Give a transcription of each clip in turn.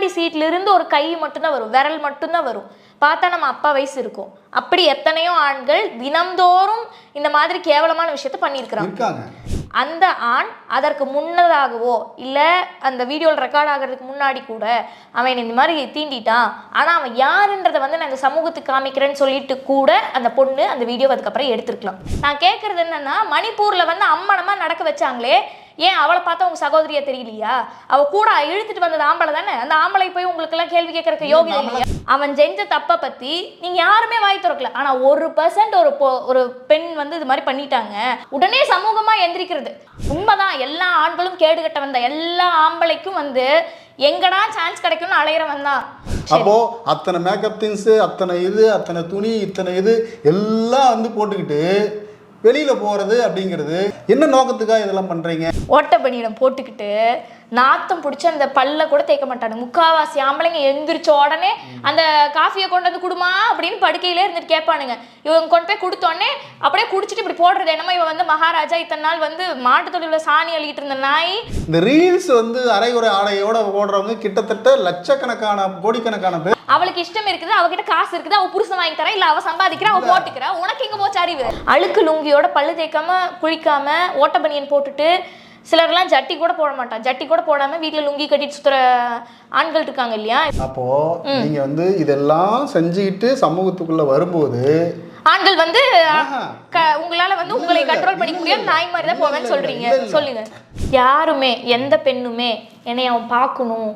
பின்னாடி சீட்ல இருந்து ஒரு கை மட்டும்தான் வரும், விரல் மட்டும்தான் வரும். பார்த்தா நம்ம அப்பா வயசு இருக்கும். அப்படி எத்தனையோ ஆண்கள் தினம்தோறும் இந்த மாதிரி கேவலமான விஷயத்த பண்ணியிருக்கிறாங்க. அந்த ஆண் அதற்கு முன்னதாகவோ இல்லை அந்த வீடியோவில் ரெக்கார்ட் ஆகிறதுக்கு முன்னாடி கூட அவன் இந்த மாதிரி தீண்டிட்டான், ஆனால் அவன் யாருன்றதை வந்து நான் இந்த சமூகத்துக்கு காமிக்கிறேன்னு சொல்லிட்டு கூட அந்த பொண்ணு அந்த வீடியோ அதுக்கப்புறம் எடுத்துருக்கலாம். நான் கேட்குறது என்னன்னா, மணிப்பூரில் வந்து அம்மனமாக நடக்க வச்சாங்களே, ஏன் அவளை பார்த்தா உங்க சகோதரியா தெரியலையா? அவ கூட இழுத்துட்டு வந்தது ஆம்பளை தானே. அந்த ஆம்பளை போய் உங்களுக்கு எல்லாம் கேள்வி கேட்கறதுக்கு யோகியம் இல்லையா? அவன் செஞ்ச தப்பை பத்தி நீங்க யாருமே வாய் திறக்கல. ஆனா 1% ஒரு பெண் வந்து இது மாதிரி பண்ணிட்டாங்க, உடனே சமூகமா எந்திரிக்கிறது. உண்மைதான், எல்லா ஆண்களும் கேடு கட்ட வந்த எல்லா ஆம்பளைக்கும் வந்து எங்கடா சான்ஸ் கிடைக்கும்னு அலையிறவன் தான். அப்போ அத்தனை மேக்கப் திங்ஸ், அத்தனை துணி, இத்தனை இது எல்லாம் வந்து போட்டுக்கிட்டு வெளியில போறது அப்படிங்கிறது என்ன நோக்கத்துக்காக இதெல்லாம் பண்றீங்க? ஓட்ட பனியிடம் போட்டுக்கிட்டு நாத்தம் பிடிச்சி அந்த பல்ல கூட தேய்க்க மாட்டாங்க. முக்காவாசி ஆம்பளைங்க எந்திரிச்ச உடனே அந்த காஃபியை கொண்டு வந்து குடுமா அப்படின்னு படுக்கையிலே இருந்துட்டு கேட்பானுங்க. இவங்க கொண்டு போய் கொடுத்தோடனே அப்படியே குடிச்சிட்டு இப்படி போடுறது என்னமோ இவன் வந்து மகாராஜா, இத்தனை நாள் வந்து மாட்டு தொழில சாணி அள்ளிட்டு இருந்த நாய். இந்த ரீல்ஸ் வந்து அரைகுறை ஆடையோட ஓடுறவங்க கிட்டத்தட்ட லட்சக்கணக்கான கோடிக்கணக்கான பேர். அவளுக்கு இஷ்டம் இருக்குது, அவகிட்ட காசு இருக்குது, அவ புருஷன் வாங்கி தரா, இல்ல அவ சம்பாதிக்கிறா, அவ போட்டுக்கிறா. உனக்கு எங்க போச்சு அறிவு? அழுக்கு லுங்கியோட பல்லு தேய்க்காம குளிக்காம ஓட்ட பனியன் போட்டுட்டு சிலர்லாம் ஜட்டி கூட போட மாட்டான். ஜட்டி கூட போடாம வீட்டுல லுங்கி கட்டிட்டு சுத்துற ஆண்கள் இருக்காங்க இல்லையா? அப்போ நீங்க வந்து இதெல்லாம் செஞ்சுக்கிட்டு சமூகத்துக்குள்ள வரும்போது ஆண்கள் வந்து உங்களால வந்து உங்களை கண்ட்ரோல் பண்ணிக்க முடியாது, நாய் மாதிரி தான் போவேன்னு சொல்றீங்க. சொல்லுங்க. யாருமே எந்த பெண்ணுமே என்னை அவன் பார்க்கணும்,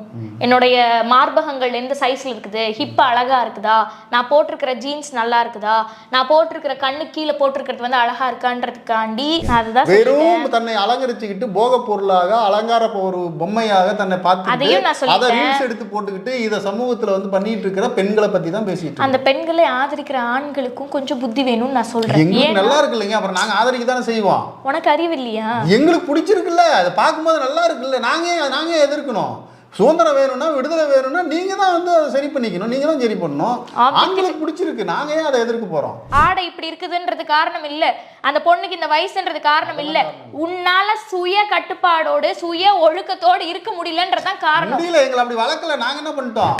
என்னுடைய மார்பகங்கள் எந்த சைஸ்ல இருக்குது, ஹிப் அழகா இருக்குதா, நான் போட்டிருக்கிற ஜீன்ஸ் நல்லா இருக்குதா, நான் போட்டிருக்கிற கண்ணு கீழே போட்டிருக்கிறது வந்து அழகா இருக்கான்றதுக்காண்டி அதுதான் வெறும் தன்னை அலங்கரிச்சுக்கிட்டு போக பொருளாக அலங்கார ஒரு பொம்மையாக தன்னை பார்த்து அதையும் நான் சொல்லிட்டேன். எடுத்து போட்டுக்கிட்டு இதை சமூகத்துல வந்து பண்ணிட்டு இருக்கிற பெண்களை பத்தி தான் பேசிட்டு. அந்த பெண்களை ஆதரிக்கிற ஆண்களுக்கும் கொஞ்சம் புத்தி வேணும்னு நான் சொல்றேன். எங்களுக்கு நல்லா இருக்கு இல்லைங்க, அப்புறம் நாங்க ஆதரிக்க தானே செய்வோம். உனக்கு அறிவு இல்லையா? எங்களுக்கு பிடிச்சிருக்குல்ல, அதை பார்க்கும்போது நல்லா இருக்குல்ல, நாங்க எதிர்க்கணும். சுதந்திரம் வேணும்னா, விடுதலை வேணும்னா நீங்க தான் வந்து அதை சரி பண்ணிக்கணும், நீங்க தான் சரி பண்ணணும். ஆண்களுக்கு பிடிச்சிருக்கு, நாங்க ஏன் அதை எதிர்க்க போறோம்? ஆடை இப்படி இருக்குதுன்றது காரணம் இல்ல, அந்த பொண்ணுக்கு இந்த வயசுன்றது காரணம் இல்ல, உன்னால சுய கட்டுப்பாடோடு சுய ஒழுக்கத்தோடு இருக்க முடியலன்றதான் காரணம். முடியல, எங்களை அப்படி வளர்க்கல, நாங்க என்ன பண்ணிட்டோம்?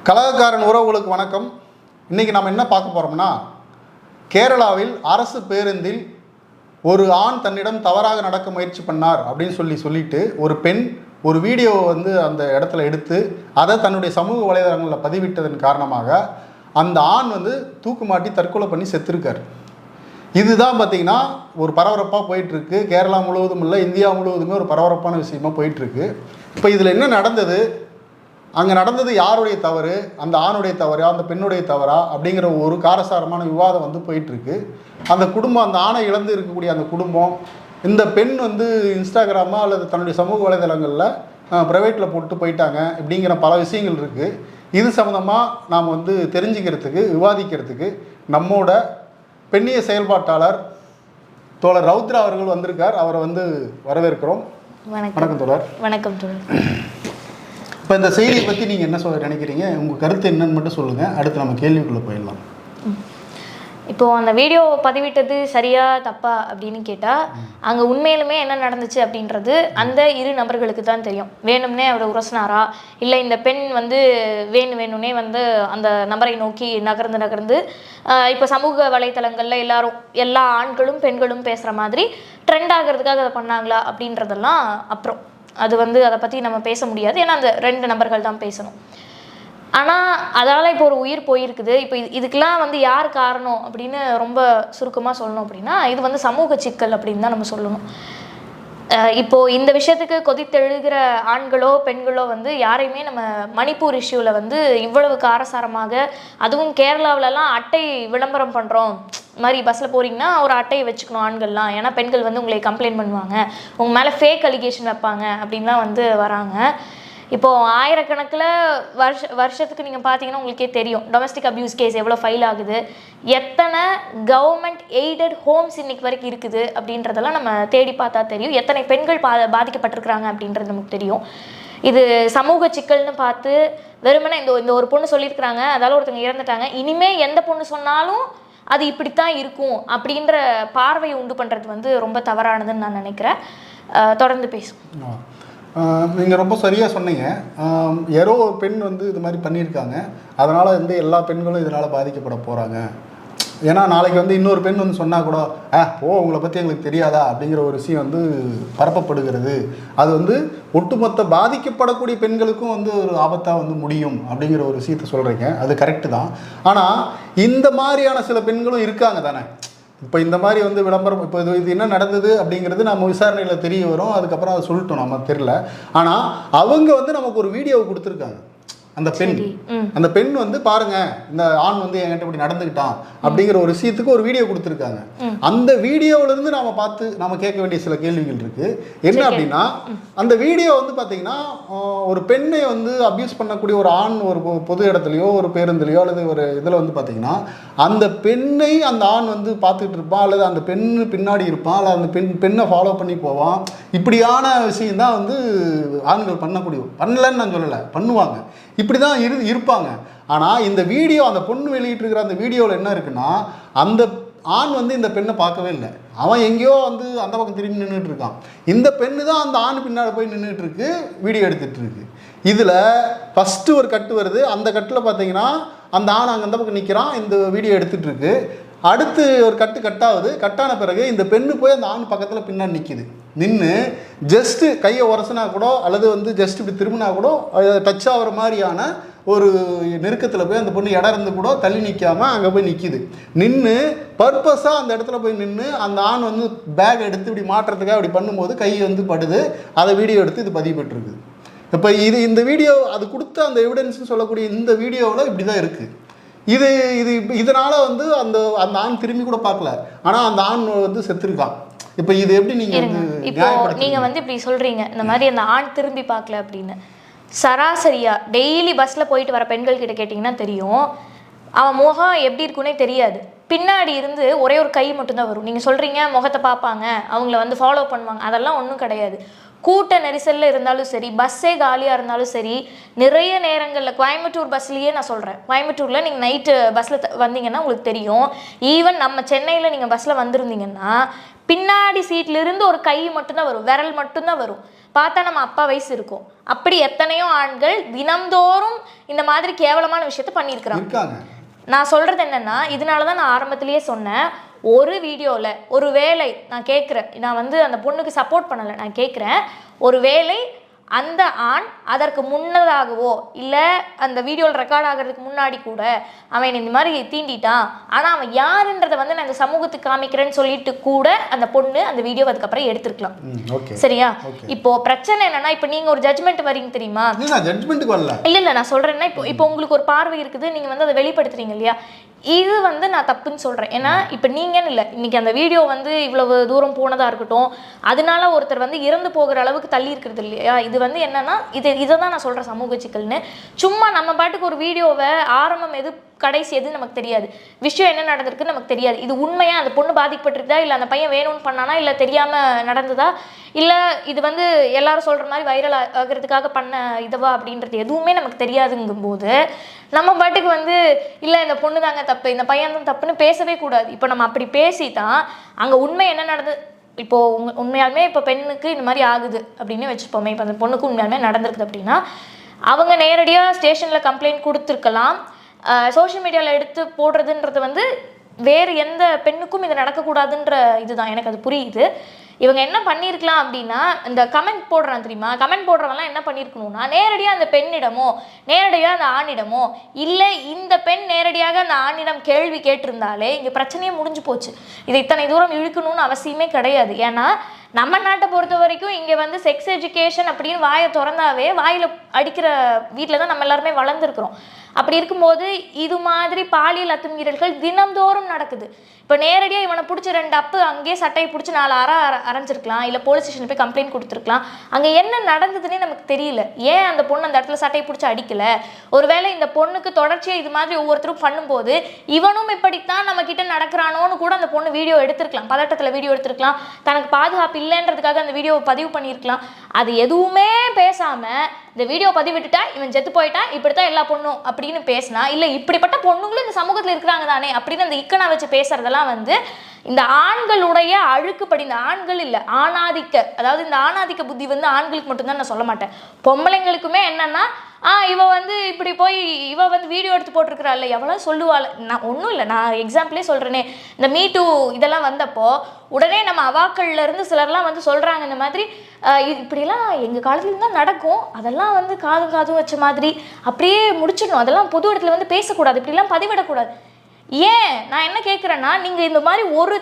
கலகக்காரன் உறவுகளுக்கு வணக்கம். இன்னைக்கு நம்ம என்ன பார்க்க போறோம்னா, கேரளாவில் அரசு பேருந்தில் ஒரு ஆண் தன்னிடம் தவறாக நடக்க முயற்சி பண்ணார் அப்படின்னு சொல்லிட்டு ஒரு பெண் ஒரு வீடியோவை வந்து அந்த இடத்துல எடுத்து அதை தன்னுடைய சமூக வலைதளங்களில் பதிவிட்டதன் காரணமாக அந்த ஆண் வந்து தூக்கு மாட்டி தற்கொலை பண்ணி செத்துருக்கார். இதுதான் பார்த்திங்கன்னா ஒரு பரபரப்பாக போயிட்டுருக்கு. கேரளா முழுவதும் இல்லை, இந்தியா முழுவதுமே ஒரு பரபரப்பான விஷயமா போயிட்டுருக்கு. இப்போ இதில் என்ன நடந்தது, அங்கே நடந்தது யாருடைய தவறு, அந்த ஆணுடைய தவறா, அந்த பெண்ணுடைய தவறா அப்படிங்கிற ஒரு காரசாரமான விவாதம் வந்து போயிட்டுருக்கு. அந்த குடும்பம், அந்த ஆணை இழந்து இருக்கக்கூடிய அந்த குடும்பம், இந்த பெண் வந்து இன்ஸ்டாகிராமா அல்லது தன்னுடைய சமூக வலைதளங்களில் ப்ரைவேட்டில் போட்டு போயிட்டாங்க இப்படிங்கிற பல விஷயங்கள் இருக்குது. இது சம்மந்தமாக நாம் வந்து தெரிஞ்சுக்கிறதுக்கு, விவாதிக்கிறதுக்கு நம்மோட பெண்ணிய செயல்பாட்டாளர் தோழர் ரவுத்ரா அவர்கள் வந்திருக்கார். அவரை வந்து வரவேற்கிறோம். வணக்கம் தோழர். வணக்கம் தோழர். இப்போ இந்த செய்தியை பற்றி நீங்கள் என்ன நினைக்கிறீங்க, உங்கள் கருத்து என்னன்னு மட்டும் சொல்லுங்கள், அடுத்து நம்ம கேள்விக்குள்ளே போயிடலாம். இப்போது அந்த வீடியோ பதிவிட்டது சரியா தப்பா அப்படின்னு கேட்டால் அங்கே உண்மையிலுமே என்ன நடந்துச்சு அப்படின்றது அந்த இரு நபர்களுக்கு தான் தெரியும். வேணும்னே அவரை உரசினாரா, இல்லை இந்த பெண் வந்து வேணும்னே வந்து அந்த நபரை நோக்கி நகர்ந்து இப்போ சமூக வலைத்தளங்களில் எல்லா ஆண்களும் பெண்களும் பேசுகிற மாதிரி ட்ரெண்ட் ஆகிறதுக்காக அதை பண்ணாங்களா அப்படின்றதெல்லாம் அப்புறம் அது வந்து அதை பற்றி நம்ம பேச முடியாது. ஏன்னா அந்த 2 நபர்கள் தான் பேசணும். ஆனால் அதால் இப்போ ஒரு உயிர் போயிருக்குது. இப்போ இதுக்கெல்லாம் வந்து யார் காரணம் அப்படின்னு ரொம்ப சுருக்கமாக சொல்லணும் அப்படின்னா, இது வந்து சமூக சிக்கல் அப்படின்னு தான் நம்ம சொல்லணும். இப்போது இந்த விஷயத்துக்கு கொதித்தெழுகிற ஆண்களோ பெண்களோ வந்து யாரையுமே நம்ம மணிப்பூர் இஷ்யூவில் வந்து இவ்வளவு காரசாரமாக, அதுவும் கேரளாவிலலாம் அட்டை விளம்பரம் பண்ணுறோம் மாதிரி பஸ்ஸில் போகிறீங்கன்னா ஒரு அட்டையை வச்சுக்கணும் ஆண்கள்லாம், ஏன்னா பெண்கள் வந்து உங்களை கம்ப்ளைண்ட் பண்ணுவாங்க, உங்கள் மேலே ஃபேக் அலிகேஷன் வைப்பாங்க அப்படின்லாம் வந்து வராங்க. இப்போது ஆயிரக்கணக்கில் வருஷத்துக்கு நீங்கள் பார்த்தீங்கன்னா உங்களுக்கே தெரியும் டொமஸ்டிக் அப்யூஸ் கேஸ் எவ்வளோ ஃபைல் ஆகுது, எத்தனை கவர்மெண்ட் எய்டட் ஹோம்ஸ் இன்னைக்கு வரைக்கும் இருக்குது அப்படின்றதெல்லாம் நம்ம தேடி பார்த்தா தெரியும். எத்தனை பெண்கள் பாதிக்கப்பட்டிருக்கிறாங்க அப்படின்றது நமக்கு தெரியும். இது சமூக சிக்கல்னு பார்த்து வெறுமனே இந்த ஒரு பொண்ணு சொல்லியிருக்கிறாங்க, அதால் ஒருத்தவங்க இறந்துட்டாங்க, இனிமேல் எந்த பொண்ணு சொன்னாலும் அது இப்படித்தான் இருக்கும் அப்படின்ற பார்வையை உண்டு பண்ணுறது வந்து ரொம்ப தவறானதுன்னு நான் நினைக்கிறேன். தொடர்ந்து பேசும். நீங்கள் ரொம்ப சரியாக சொன்னீங்க. யாரோ ஒரு பெண் வந்து இது மாதிரி பண்ணியிருக்காங்க, அதனால் வந்து எல்லா பெண்களும் இதனால் பாதிக்கப்பட போகிறாங்க. ஏன்னா நாளைக்கு வந்து இன்னொரு பெண் வந்து சொன்னால் கூட உங்களை பற்றி எங்களுக்கு தெரியாதா அப்படிங்கிற ஒரு விஷயம் வந்து பரப்பப்படுகிறது. அது வந்து ஒட்டுமொத்த பாதிக்கப்படக்கூடிய பெண்களுக்கும் வந்து ஒரு ஆபத்தாக வந்து முடியும் அப்படிங்கிற ஒரு விஷயத்தை சொல்கிறீங்க. அது கரெக்டு தான். ஆனால் இந்த மாதிரியான சில பெண்களும் இருக்காங்க தானே. இப்போ இந்த மாதிரி வந்து விளம்பரம், இப்போ இது என்ன நடந்தது அப்படிங்கிறது நம்ம விசாரணையில் தெரிய வரும். அதுக்கப்புறம் அதை சொல்லிட்டோம், நம்ம தெரில. ஆனால் அவங்க வந்து நமக்கு ஒரு வீடியோவை கொடுத்துருக்காங்க. அந்த பெண் வந்து பாருங்க, இந்த ஆண் வந்து என்கிட்ட இப்படி நடந்துக்கிட்டான் அப்படிங்கிற ஒரு விஷயத்துக்கு ஒரு வீடியோ கொடுத்துருக்காங்க. அந்த வீடியோவில இருந்து நாம பார்த்து நாம கேட்க வேண்டிய சில கேள்விகள் இருக்கு. என்ன அப்படின்னா, அந்த வீடியோ வந்து பாத்தீங்கன்னா ஒரு பெண்ணை வந்து அபியூஸ் பண்ணக்கூடிய ஒரு ஆண் ஒரு பொது இடத்துலையோ ஒரு பேருந்துலையோ அல்லது ஒரு இதில் வந்து பாத்தீங்கன்னா அந்த பெண்ணை அந்த ஆண் வந்து பார்த்துட்டு இருப்பான், அல்லது அந்த பெண்ணு பின்னாடி இருப்பான், அல்லது அந்த பெண்ணை ஃபாலோ பண்ணி போவான். இப்படியான விஷயம் தான் வந்து ஆண்கள் பண்ணக்கூடிய, பண்ணலன்னு நான் சொல்லலை, பண்ணுவாங்க. இப்படி தான் இருப்பாங்க. ஆனால் இந்த வீடியோ, அந்த பொண்ணு வெளியிட்டிருக்கிற அந்த வீடியோவில் என்ன இருக்குன்னா, அந்த ஆண் வந்து இந்த பெண்ணை பார்க்கவே இல்லை. அவன் எங்கேயோ வந்து அந்த பக்கம் திரும்பி நின்றுட்டு இருக்கான். இந்த பெண்ணு தான் அந்த ஆண் பின்னாடி போய் நின்றுட்டு இருக்கு, வீடியோ எடுத்துட்டு இருக்கு. இதில் ஃபஸ்ட்டு ஒரு கட்டு வருது. அந்த கட்டில் பார்த்தீங்கன்னா அந்த ஆண் அங்கே அந்த பக்கம் நிற்கிறான், இந்த வீடியோ எடுத்துகிட்டு இருக்கு. அடுத்து ஒரு கட்டாகுது. கட்டான பிறகு இந்த பெண்ணு போய் அந்த ஆண் பக்கத்தில் பின்னாடி நிற்கிது. நின்று ஜஸ்ட்டு கையை உரசினா கூட அல்லது வந்து ஜஸ்ட் இப்படி திரும்பினா கூட டச் ஆகிற மாதிரியான ஒரு நெருக்கத்தில் போய் அந்த பொண்ணு இடம் இருந்து கூட தள்ளி நிற்காமல் அங்கே போய் நிற்கிது. நின்று பர்பஸாக அந்த இடத்துல போய் நின்று அந்த ஆண் வந்து பேக் எடுத்து இப்படி மாட்டுறதுக்காக அப்படி பண்ணும்போது கை வந்து படுது. அதை வீடியோ எடுத்து இது பதிவு பெற்றிருக்கு. இப்போ இந்த வீடியோ அது கொடுத்த அந்த எவிடன்ஸ்னு சொல்லக்கூடிய இந்த வீடியோவில் இப்படி தான் இருக்குது. இதனால் வந்து அந்த ஆண் திரும்பி கூட பார்க்கல, ஆனால் அந்த ஆண் வந்து செத்துருக்கான். இப்போ இது எப்படி நீங்கள் இப்போ நீங்கள் வந்து இப்படி சொல்கிறீங்க, இந்த மாதிரி அந்த ஆண் திரும்பி பார்க்கல அப்படின்னு. சராசரியாக டெய்லி பஸ்ஸில் போயிட்டு வர பெண்கள் கிட்ட கேட்டிங்கன்னா தெரியும், அவன் முகம் எப்படி இருக்குன்னே தெரியாது. பின்னாடி இருந்து ஒரே ஒரு கை மட்டும்தான் வரும். நீங்கள் சொல்கிறீங்க முகத்தை பார்ப்பாங்க, அவங்கள வந்து ஃபாலோ பண்ணுவாங்க, அதெல்லாம் ஒன்றும் கிடையாது. கூட்ட நெரிசலில் இருந்தாலும் சரி, பஸ்ஸே காலியாக இருந்தாலும் சரி, நிறைய நேரங்களில் கோயம்புத்தூர் பஸ்லேயே நான் சொல்கிறேன், கோயம்புத்தூரில் நீங்கள் நைட்டு பஸ்ஸில் வந்தீங்கன்னா உங்களுக்கு தெரியும். ஈவன் நம்ம சென்னையில் நீங்கள் பஸ்ஸில் வந்திருந்தீங்கன்னா பின்னாடி சீட்லேருந்து ஒரு கை மட்டும்தான் வரும், விரல் மட்டும்தான் வரும். பார்த்தா நம்ம அப்பா வயசு இருக்கும். அப்படி எத்தனையோ ஆண்கள் தினம்தோறும் இந்த மாதிரி கேவலமான விஷயத்த பண்ணியிருக்கிறாங்க. நான் சொல்கிறது என்னென்னா, இதனால தான் நான் ஆரம்பத்திலேயே சொன்னேன், ஒரு வீடியோவில் ஒரு வேளை நான் கேட்குறேன், நான் வந்து அந்த பொண்ணுக்கு சப்போர்ட் பண்ணலை, நான் கேட்குறேன், ஒரு வேளை அந்த ஆண் அதற்கு முன்னதாகவோ இல்லை அந்த வீடியோவில் ரெக்கார்ட் ஆகிறதுக்கு முன்னாடி கூட அவன் இந்த மாதிரி தீண்டிட்டான், ஆனால் அவன் யாருன்றதை வந்து நான் இந்த சமூகத்துக்கு காமிக்கிறேன்னு சொல்லிட்டு கூட அந்த பொண்ணு அந்த வீடியோ அதுக்கப்புறம் எடுத்துருக்கலாம். சரியா? இப்போ பிரச்சனை என்னன்னா, இப்போ நீங்க ஒரு ஜட்மெண்ட் வரீங்க தெரியுமா? இல்ல நான் சொல்றேன்னா, இப்போ உங்களுக்கு ஒரு பார்வை இருக்குது, நீங்க வந்து அதை வெளிப்படுத்துறீங்க இல்லையா, இது வந்து நான் தப்புன்னு சொல்கிறேன். ஏன்னா இப்போ நீங்கன்னு இல்லை, இன்றைக்கி அந்த வீடியோ வந்து இவ்வளவு தூரம் போனதாக இருக்கட்டும், அதனால ஒருத்தர் வந்து இறந்து போகிற அளவுக்கு தள்ளி இருக்கிறது இல்லையா. இது வந்து என்னன்னா, இதை தான் நான் சொல்கிறேன் சமூக சிக்கல்னு. சும்மா நம்ம பாட்டுக்கு ஒரு வீடியோவை ஆரம்பம் எது கடைசி எது நமக்கு தெரியாது, விஷயம் என்ன நடந்திருக்குன்னு நமக்கு தெரியாது. இது உண்மையாக அந்த பொண்ணு பாதிக்கப்பட்டிருக்கா, இல்லை அந்த பையன் வேணும்னு பண்ணானா, இல்லை தெரியாமல் நடந்ததா, இல்லை இது வந்து எல்லாரும் சொல்கிற மாதிரி வைரல் ஆகிறதுக்காக பண்ண இதுவா அப்படின்றது எதுவுமே நமக்கு தெரியாதுங்கும்போது நம்ம பாட்டுக்கு வந்து இல்லை இந்த பொண்ணு தாங்க தப்பு, இந்த பையன் தான் தப்புன்னு பேசவே கூடாது. இப்போ நம்ம அப்படி பேசி தான் அங்கே உண்மை என்ன நடந்தது, இப்போது உண்மையாலுமே இப்போ பெண்ணுக்கு இந்த மாதிரி ஆகுது அப்படின்னு வச்சுப்போமே, இப்போ அந்த பொண்ணுக்கு உண்மையாலுமே நடந்திருக்குது அப்படின்னா அவங்க நேரடியாக ஸ்டேஷனில் கம்ப்ளைண்ட் கொடுத்துருக்கலாம். சோஷியல் மீடியாவில் எடுத்து போடுறதுன்றது வந்து வேறு எந்த பெண்ணுக்கும் இது நடக்கக்கூடாதுன்ற இதுதான், எனக்கு அது புரியுது. இவங்க என்ன பண்ணியிருக்கலாம் அப்படின்னா, இந்த கமெண்ட் போடுறான் தெரியுமா, கமெண்ட் போடுறவங்கலாம் என்ன பண்ணியிருக்கணும்னா, நேரடியாக அந்த பெண்ணிடமோ நேரடியாக அந்த ஆணிடமோ, இல்லை இந்த பெண் நேரடியாக அந்த ஆணிடம் கேள்வி கேட்டிருந்தாலே இங்கே பிரச்சனையே முடிஞ்சு போச்சு. இதை இத்தனை தூரம் இழுக்கணும்னு அவசியமே கிடையாது. ஏன்னா நம்ம நாட்டை பொறுத்த வரைக்கும் இங்கே வந்து செக்ஸ் எஜுகேஷன் அப்படின்னு வாயை திறந்தாவே வாயில் அடிக்கிற வீட்டில் தான் நம்ம எல்லாருமே வளர்ந்துருக்குறோம். அப்படி இருக்கும்போது இது மாதிரி பாலியல் அத்துமீறல்கள் தினம்தோறும் நடக்குது. இப்போ நேரடியாக இவனை பிடிச்சி 2 அப்பு அங்கேயே சட்டையை பிடிச்சி 4 அரைஞ்சிருக்கலாம், இல்லை போலீஸ் ஸ்டேஷன் போய் கம்ப்ளைண்ட் கொடுத்துருக்கலாம். அங்கே என்ன நடந்ததுன்னே நமக்கு தெரியல. ஏன் அந்த பொண்ணு அந்த இடத்துல சட்டையை பிடிச்சி அடிக்கலை? ஒருவேளை இந்த பொண்ணுக்கு தொடர்ச்சியாக இது மாதிரி ஒவ்வொருத்தரும் பண்ணும்போது இவனும் இப்படித்தான் நம்ம கிட்ட நடக்கிறானோன்னு கூட அந்த பொண்ணு வீடியோ எடுத்திருக்கலாம், பதட்டத்தில் வீடியோ எடுத்திருக்கலாம், தனக்கு பாதுகாப்பு இல்லைன்றதுக்காக அந்த வீடியோவை பதிவு பண்ணியிருக்கலாம். அது எதுவுமே பேசாமல் இந்த வீடியோ பதிவிட்டுட்டா இவன் செத்து போயிட்டா இப்படித்தான் எல்லா பொண்ணும் அப்படின்னு பேசினா, இல்லை இப்படிப்பட்ட பொண்ணுங்களும் இந்த சமூகத்தில் இருக்கிறாங்க தானே அப்படின்னு அந்த இக்கனை வச்சு பேசுறதெல்லாம் வந்து இந்த ஆண்களுடைய அழுக்குப்படி, இந்த ஆண்கள் இல்லை ஆணாதிக்க, அதாவது இந்த ஆணாதிக்க புத்தி வந்து ஆண்களுக்கு மட்டும்தான் நான் சொல்ல மாட்டேன், பொம்பளைங்களுக்குமே என்னன்னா இவ வந்து இப்படி போய் இவ வந்து வீடியோ எடுத்து போட்டிருக்கிறாள் எவ்வளோ சொல்லுவாள். நான் ஒன்றும் இல்லை, நான் எக்ஸாம்பிளே சொல்கிறேனே, இந்த மீ டூ இதெல்லாம் வந்தப்போ உடனே நம்ம அவாக்கள்ல இருந்து சிலர்லாம் வந்து சொல்கிறாங்க இந்த மாதிரி இப்படிலாம் எங்கள் காலத்துலேருந்து தான் நடக்கும், அதெல்லாம் வந்து காதும் வச்ச மாதிரி அப்படியே முடிச்சிடணும், அதெல்லாம் பொது இடத்துல வந்து பேசக்கூடாது, இப்படிலாம் பதிவிடக்கூடாது. ஏன் நான் என்ன கேட்குறேன்னா, நீங்கள் இந்த மாதிரி ஒரு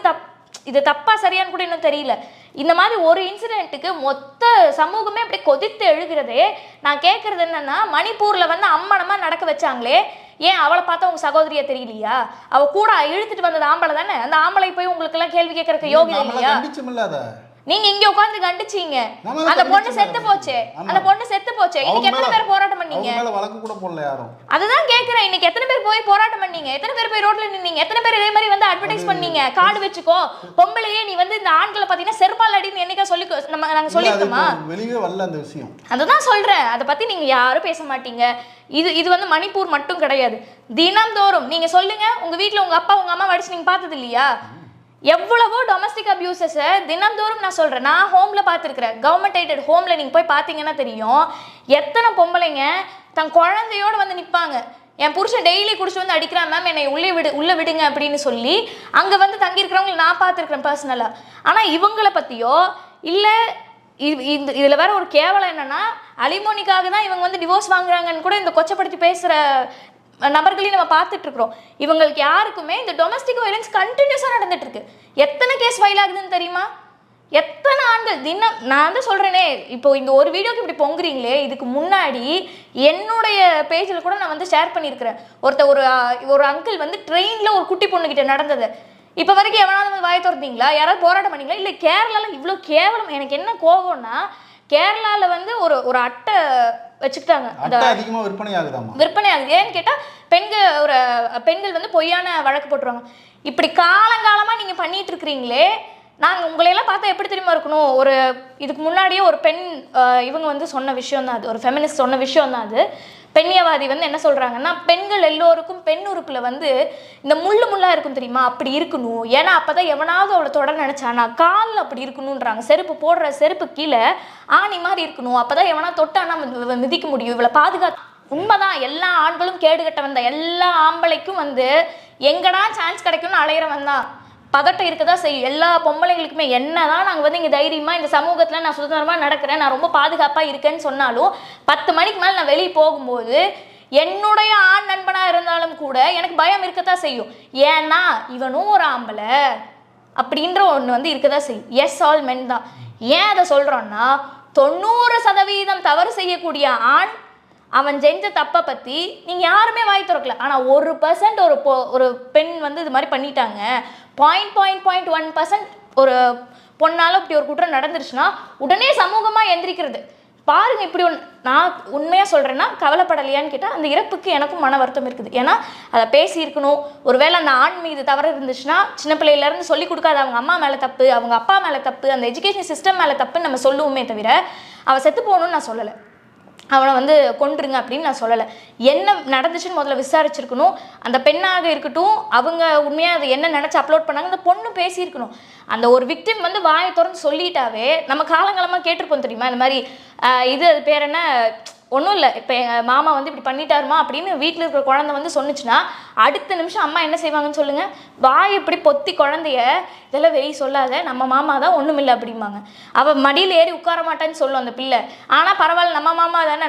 இது தப்பா சரியான்னு கூட இன்னும் தெரியல, இந்த மாதிரி ஒரு இன்சிடென்ட்டுக்கு மொத்த சமூகமே அப்படியே கொதித்து எழுகிறதே. நான் கேட்குறது என்னன்னா, மணிப்பூரில் வந்து அம்மனமா நடக்க வச்சாங்களே, ஏன் அவளை பார்த்தா உங்க சகோதரியா தெரியலையா? அவ கூட இழுத்துட்டு வந்தது ஆம்பளை தானே, அந்த ஆம்பளை போய் உங்களுக்கு எல்லாம் கேள்வி கேட்கறதுக்கு யோகியம் இல்லையா? நீங்க இங்க உட்கார்ந்து கண்டிச்சீங்க, அந்த பொண்ணு செத்து போச்சு, அந்த பொண்ணு செத்து போச்சு. இன்னைக்கு எத்தனை பேர் போராட்டம் பண்ணீங்க? வழக்கு கூட போடல யாரும். அதுதான் கேக்குறேன், இன்னைக்கு எத்தனை பேர் போய் போராட்டம் பண்ணீங்க? எத்தனை பேர் போய் ரோட்ல நின்னீங்க? எத்தனை பேர் இதே மாதிரி வந்து அட்வர்டைஸ் பண்ணீங்க, கார்டு வச்சுக்கோ பொம்பளையே நீ வந்து இந்த ஆண்களை பாத்தீங்கன்னா செருப்பால் அடின்னு என்னைக்கா சொல்லி நாங்க சொல்லிருக்கோமா? வெளியே வரல அந்த விஷயம். அதுதான் சொல்றேன், அதை பத்தி நீங்க யாரும் பேச மாட்டீங்க. இது வந்து மணிப்பூர் மட்டும் கிடையாது, தினம்தோறும் நீங்க சொல்லுங்க, உங்க வீட்டுல உங்க அப்பா உங்க அம்மா வடிச்சு நீங்க பார்த்தது இல்லையா? எவ்வளவோ டொமஸ்டிக் அபியூசஸை தினந்தோறும் நான் சொல்கிறேன், நான் ஹோமில் பார்த்துருக்குறேன், கவர்மெண்ட் எய்டட் ஹோமில் நீங்கள் போய் பார்த்தீங்கன்னா தெரியும், எத்தனை பொம்பளைங்க தன் குழந்தையோடு வந்து நிற்பாங்க, என் புருஷன் டெய்லி குடிச்சு வந்து அடிக்கிறான் மேம், என்னை உள்ளே விடுங்க அப்படின்னு சொல்லி அங்கே வந்து தங்கியிருக்கிறவங்களை நான் பார்த்துருக்குறேன் பர்சனலாக. ஆனால் இவங்களை பற்றியோ இல்லை இதில் வேற ஒரு கேவலம் என்னென்னா, அலிமோனிக்காக தான் இவங்க வந்து டிவோர்ஸ் வாங்குறாங்கன்னு கூட இந்த கொச்சப்படுத்தி பேசுகிற நபர்களையும் நம்ம பார்த்துட்டு இருக்கிறோம். இவங்களுக்கு யாருக்குமே இந்த டொமஸ்டிக் வயலன்ஸ் கண்டினியூஸாக நடந்துட்டு இருக்கு. எத்தனை கேஸ் ஃபைல் ஆகுதுன்னு தெரியுமா? எத்தனை ஆண்கள் தினம், நான் தான் சொல்கிறேனே, இப்போ இந்த ஒரு வீடியோக்கு இப்படி பொங்குறீங்களே, இதுக்கு முன்னாடி என்னுடைய பேஜில் கூட நான் வந்து ஷேர் பண்ணியிருக்கிறேன். ஒரு அங்கிள் வந்து ட்ரெயினில் ஒரு குட்டி பொண்ணுக்கிட்ட நடந்தது. இப்போ வரைக்கும் எவனாவது வாயை திறந்தீங்களா? யாராவது போராட்டம் பண்ணீங்களா? இல்லை கேரளாவில் இவ்வளோ கேவலம். எனக்கு என்ன கோபம்னா, கேரளாவில் வந்து ஒரு அட்டை வச்சுக்கிட்டாங்க, அதிகமாக விற்பனை ஆகுது. ஏன்னு கேட்டால் பெண்கள் வந்து பொய்யான வழக்கு போட்டுருவாங்க. இப்படி காலங்காலமாக நீங்கள் பண்ணிட்டு இருக்கிறீங்களே, நாங்கள் உங்களையெல்லாம் பார்த்தா எப்படி தெரியுமா இருக்கணும்? இதுக்கு முன்னாடியே ஒரு பெண் இவங்க வந்து சொன்ன விஷயம் தான் அது, ஒரு ஃபெமினிஸ்ட் சொன்ன விஷயம் தான் அது. பெண்ணியவாதி வந்து என்ன சொல்கிறாங்கன்னா, பெண்கள் எல்லோருக்கும் பெண் உறுப்பில் வந்து இந்த முள்ளாக இருக்கும் தெரியுமா, அப்படி இருக்கணும், ஏன்னா அப்போ தான் எவனாவது அவளை தொட நினச்சானா காலில் அப்படி இருக்கணுன்றாங்க, செருப்பு போடுற செருப்பு கீழே ஆணி மாதிரி இருக்கணும், அப்போ தான் எவனா தொட்டானா மிதிக்க முடியும், இவளை பாதுகாத்து. உண்மைதான், எல்லா ஆண்களும் கேடுகட்ட வந்த எல்லா ஆம்பளைக்கும் வந்து எங்கடா சான்ஸ் கிடைக்கும்னு அலையிறவன் தான். பதட்டம் இருக்கதா செய்யும் எல்லா பொம்பளைங்களுக்குமே. என்னதான் நாங்கள் வந்து இங்கே தைரியமாக இந்த சமூகத்தில் நான் சுதந்திரமாக நடக்கிறேன், நான் ரொம்ப பாதுகாப்பாக இருக்கேன்னு சொன்னாலும் 10 மணிக்கு மேலே நான் வெளியே போகும்போது என்னுடைய ஆண் நண்பனாக இருந்தாலும் கூட எனக்கு பயம் இருக்கத்தான் செய்யும். ஏன்னா இவனும் ஒரு ஆம்பளை அப்படின்ற ஒன்று வந்து இருக்கதான் செய்யும். எஸ், ஆல் மென் தான். ஏன் அதை சொல்கிறோன்னா, 90% தவறு செய்யக்கூடிய ஆண் அவன் செஞ்ச தப்பை பற்றி நீங்கள் யாருமே வாய் திறக்கல. ஆனால் 1% ஒரு பெண் வந்து இது மாதிரி பண்ணிட்டாங்க, 0.1% ஒரு பொண்ணால் இப்படி ஒரு குற்றம் நடந்துருச்சுன்னா உடனே சமூகமாக எந்திரிக்கிறது. பாருங்கள், இப்படி நான் உண்மையாக சொல்கிறேன்னா கவலைப்படலையான்னு கேட்டால் அந்த இறப்புக்கு எனக்கும் மன வருத்தம் இருக்குது. ஏன்னா அதை பேசியிருக்கணும். ஒருவேளை அந்த ஆண் மீது தவறு இருந்துச்சுன்னா சின்ன பிள்ளையிலேருந்து சொல்லிக் கொடுக்காத அவங்க அம்மா மேலே தப்பு, அவங்க அப்பா மேலே தப்பு, அந்த எஜுகேஷன் சிஸ்டம் மேலே தப்புன்னு நம்ம சொல்லுவோமே தவிர அவள் செத்து போகணுன்னு நான் சொல்லலை, அவனை வந்து கொன்றுங்க அப்படின்னு நான் சொல்லலை. என்ன நடந்துச்சுன்னு முதல்ல விசாரிச்சிருக்கணும். அந்த பெண்ணாக இருக்கட்டும், அவங்க உண்மையாக அது என்ன நினச்சி அப்லோட் பண்ணாங்க, அந்த பொண்ணு பேசியிருக்கணும். அந்த ஒரு விக்டிம் வந்து வாயை திறந்து சொல்லிட்டாவே நம்ம காலங்காலமாக கேட்டிருப்போம் தெரியுமா, இந்த மாதிரி அது பேர் என்ன, ஒன்றும் இல்லை, இப்போ எங்கள் மாமா வந்து இப்படி பண்ணிட்டாருமா அப்படின்னு வீட்டில் இருக்கிற குழந்தை வந்து சொன்னிச்சுன்னா அடுத்த நிமிஷம் அம்மா என்ன செய்வாங்கன்னு சொல்லுங்கள், வாய் இப்படி பொத்தி குழந்தைய இதெல்லாம் வெளியே சொல்லாத, நம்ம மாமா தான் ஒன்றுமில்லை அப்படிம்பாங்க. அவள் மடியில் ஏறி உட்கார மாட்டான்னு சொல்லும் அந்த பிள்ளை. ஆனால் பரவாயில்ல,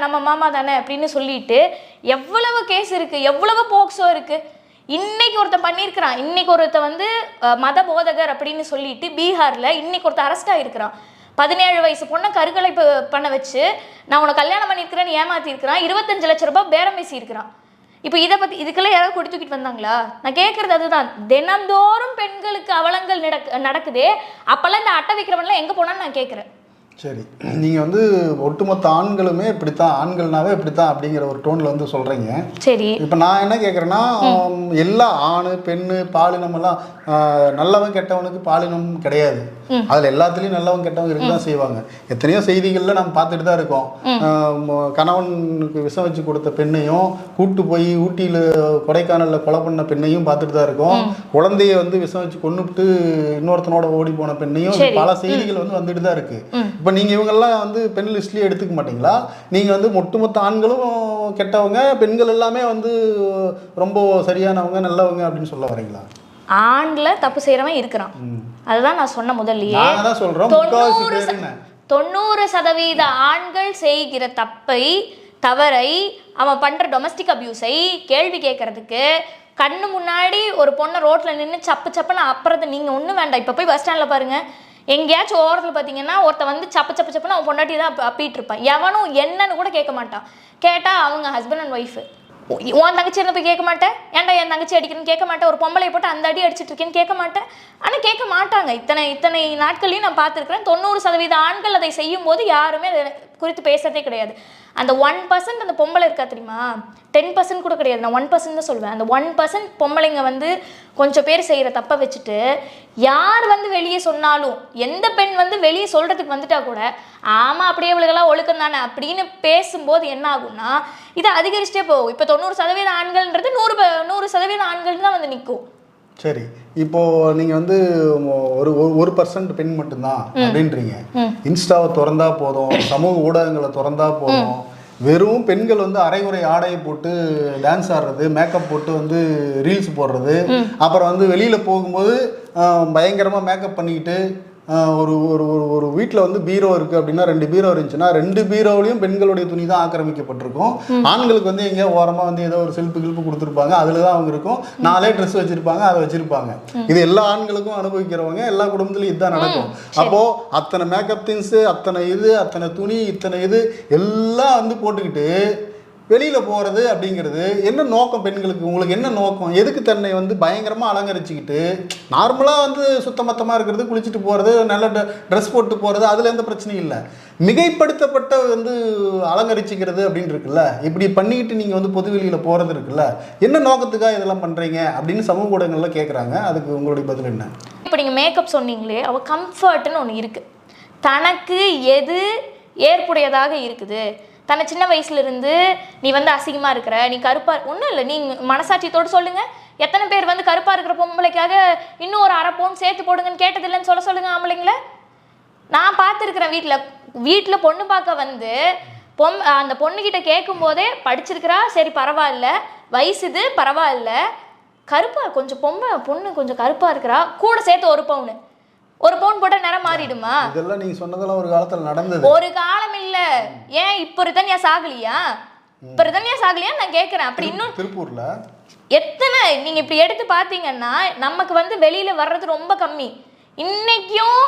நம்ம மாமா தானே அப்படின்னு சொல்லிட்டு எவ்வளவு கேஸ் இருக்குது, எவ்வளவு போக்சோ இருக்குது. இன்னைக்கு ஒருத்தன் பண்ணியிருக்கிறான், இன்னைக்கு ஒருத்தன் வந்து மத போதகர் அப்படின்னு சொல்லிட்டு பீகாரில் இன்னைக்கு ஒருத்தன் அரெஸ்ட் ஆகிருக்கிறான். 17 வயசு பொண்ணை கருக்கலை பண்ண வச்சு நான் உன்னை கல்யாணம் பண்ணியிருக்கிறேன்னு ஏமாற்றிருக்கிறான். 25 லட்ச ரூபாய் பேரம் பேசியிருக்கிறான். இப்போ இதை பற்றி இதுக்கெல்லாம் யாராவது கொடி தூக்கிட்டு வந்தாங்களா? நான் கேட்குறது அதுதான். தினந்தோறும் பெண்களுக்கு அவலங்கள் நடக்குதே, அப்போல்லாம் இந்த அட்டை வைக்கிறவன்லாம் எங்கே போனான்னு நான் கேட்குறேன். சரி, நீங்கள் வந்து ஒட்டுமொத்த ஆண்களுமே இப்படித்தான், ஆண்கள்னாவே இப்படித்தான் அப்படிங்கிற ஒரு டோனில் வந்து சொல்கிறீங்க. சரி, இப்போ நான் என்ன கேட்குறேன்னா, எல்லா ஆண் பெண்ணு பாலினம் எல்லாம் நல்லவன் கெட்டவனுக்கு பாலினம் கிடையாது. அதுல எல்லாத்துலயும் நல்லவங்க கெட்டவங்க இருக்கதான் செய்வாங்க. எத்தனையோ செய்திகள்ல நம்ம பார்த்துட்டு தான் இருக்கோம். கணவனுக்கு விஷம் வச்சு கொடுத்த பெண்ணையும், கூட்டு போய் ஊட்டியில கொடைக்கானல்ல கொலை பண்ண பெண்ணையும் பார்த்துட்டு தான் இருக்கோம். குழந்தைய வந்து விஷம் வச்சு கொன்னுட்டு இன்னொருத்தனோட ஓடி போன பெண்ணையும், பல செய்திகள் வந்து வந்துட்டு தான் இருக்கு. இப்ப நீங்க இவங்கெல்லாம் வந்து பெண் லிஸ்ட்லயே எடுத்துக்க மாட்டீங்களா? நீங்க வந்து ஒட்டுமொத்த ஆண்களும் கெட்டவங்க, பெண்கள் எல்லாமே வந்து ரொம்ப சரியானவங்க நல்லவங்க அப்படின்னு சொல்ல வரீங்களா? ஆண்ல தப்பு செய்யறவன் இருக்கிறான். அதுதான் நான் சொன்ன முதல்லயே. 90% ஆண்கள் செய்கிற தவறை அவன் பண்ற டொமஸ்டிக் அபியூஸை கேள்வி கேட்கறதுக்கு கண்ணு முன்னாடி ஒரு பொண்ணை ரோட்ல நின்று சப்புன்னு அப்புறத்தை நீங்க ஒன்றும் வேண்டாம். இப்போ போய் பஸ் ஸ்டாண்ட்ல பாருங்க, எங்கேயாச்சும் ஓரத்தில் பார்த்தீங்கன்னா ஒருத்த வந்து சப்புன்னு அவன் பொண்டாட்டி தான் அப்பிட்டு இருப்பான். எவனும் என்னன்னு கூட கேட்க மாட்டான். கேட்டால் அவங்க ஹஸ்பண்ட் அண்ட் ஒய்ஃபு. உன் தங்கச்சி என்ன போய் கேட்க மாட்டேன், ஏன்டா என் தங்கச்சி அடிக்கணும்னு கேட்க மாட்டேன், ஒரு பொம்பளை போட்டு அந்த அடி அடிச்சிட்டு இருக்கேன்னு கேட்க மாட்டேன். ஆனால் கேட்க மாட்டாங்க. இத்தனை நாட்கள்லையும் நான் பார்த்துருக்கிறேன். 90% ஆண்கள் அதை செய்யும் போது யாருமே அதை குறித்து பேசுறதே கிடையாது. அந்த 1% அந்த பொம்பளை இருக்கா தெரியுமா, 10% கூட கிடையாது, நான் 1% தான் சொல்லுவேன். அந்த 1% பொம்பளைங்க வந்து கொஞ்சம் பேர் செய்கிற தப்பை வச்சுட்டு யார் வந்து வெளியே சொன்னாலும், எந்த பெண் வந்து வெளியே சொல்கிறதுக்கு வந்துட்டா கூட ஆமாம் அப்படியே இவளுக்கெல்லாம் ஒழுக்கம் தானே அப்படின்னு பேசும்போது என்ன ஆகும்னா இது அதிகரிச்சுட்டே போகும். இப்போ 90% ஆண்கள்ன்றது 100% ஆண்கள் தான் வந்து நிற்கும். சரி, இப்போ நீங்க வந்து ஒரு % பெண் மட்டும்தான் அப்படின்றீங்க. இன்ஸ்டாவை திறந்தா போதும், சமூக ஊடகங்களை திறந்தா போதும், வெறும் பெண்கள் வந்து அரைகுறை ஆடையை போட்டு டான்ஸ் ஆடுறது, மேக்கப் போட்டு வந்து ரீல்ஸ் போடுறது, அப்புறம் வந்து வெளியில போகும்போது பயங்கரமா மேக்கப் பண்ணிக்கிட்டு ஒரு ஒரு ஒரு வீட்டில் வந்து பீரோ இருக்குது அப்படின்னா 2 பீரோ இருந்துச்சுன்னா 2 பீரோவிலையும் பெண்களுடைய துணி தான் ஆக்கிரமிக்கப்பட்டிருக்கும். ஆண்களுக்கு வந்து எங்கேயோ ஓரமாக வந்து ஏதோ ஒரு செல்ஃபு கில்ப்பு கொடுத்துருப்பாங்க, அதில் தான் அவங்க இருக்கும். 4 ட்ரெஸ் வச்சுருப்பாங்க, அதை வச்சுருப்பாங்க. இது எல்லா ஆண்களுக்கும் அனுபவிக்கிறவங்க, எல்லா குடும்பத்துலையும் இதுதான் நடக்கும். அப்போது அத்தனை மேக்கப் திங்ஸு, அத்தனை துணி, இத்தனை இது எல்லாம் வந்து போட்டுக்கிட்டு வெளியில் போகிறது அப்படிங்கிறது என்ன நோக்கம்? பெண்களுக்கு உங்களுக்கு என்ன நோக்கம்? எதுக்கு தன்னை வந்து பயங்கரமாக அலங்கரிச்சுக்கிட்டு நார்மலாக வந்து சுத்தமத்தமாக இருக்கிறது, குளிச்சுட்டு போகிறது, நல்ல ட்ரெஸ் போட்டு போகிறது, அதில் எந்த பிரச்சனையும் இல்லை. மிகைப்படுத்தப்பட்ட வந்து அலங்கரிச்சிக்கிறது அப்படின்னு இருக்குல்ல, இப்படி பண்ணிக்கிட்டு நீங்கள் வந்து பொது வெளியில் போகிறது இருக்குல்ல, என்ன நோக்கத்துக்காக இதெல்லாம் பண்ணுறீங்க அப்படின்னு சமூக ஊடகங்களில் கேட்குறாங்க. அதுக்கு உங்களுடைய பதில் என்ன? இப்போ நீங்கள் மேக்கப் சொன்னீங்களே, அவள் கம்ஃபர்ட்னு ஒன்று இருக்குது. தனக்கு எது ஏற்புடையதாக இருக்குது, தன்னை சின்ன வயசுலேருந்து நீ வந்து அசிங்கமாக இருக்கிற, நீ கருப்பாக ஒன்றும் இல்லை, நீங்கள் மனசாட்சியத்தோடு சொல்லுங்கள். எத்தனை பேர் வந்து கருப்பாக இருக்கிற பொம்பளைக்காக இன்னும் ஒரு 1/2 பவுன் சேர்த்து போடுங்கன்னு கேட்டதில்லைன்னு சொல்லுங்கள் ஆம்பளைங்கள. நான் பார்த்துருக்குறேன். வீட்டில் பொண்ணு பார்க்க வந்து அந்த பொண்ணுக்கிட்ட கேட்கும் போதே படிச்சிருக்கிறா, சரி பரவாயில்ல, வயசுது பரவாயில்ல, கருப்பாக கொஞ்சம் பொண்ணு கொஞ்சம் கருப்பாக இருக்கிறா, கூட சேர்த்து 1 பவுன் போட்டா நிறம் மாறிடுமா? இதெல்லாம் நீங்க சொன்னதெல்லாம் ஒரு காலத்துல நடந்தது. ஒரு காலம் இல்ல. ஏன் இப்போ ரிதன்யா சாகலியா? நான் கேட்கிறேன். அப்படி இன்னும் திருப்பூர்ல எத்தனை நீங்க இப்படி எடுத்து பாத்தீங்கன்னா நமக்கு வந்து வெளியில வர்றது ரொம்ப கம்மி. இன்னைக்கும்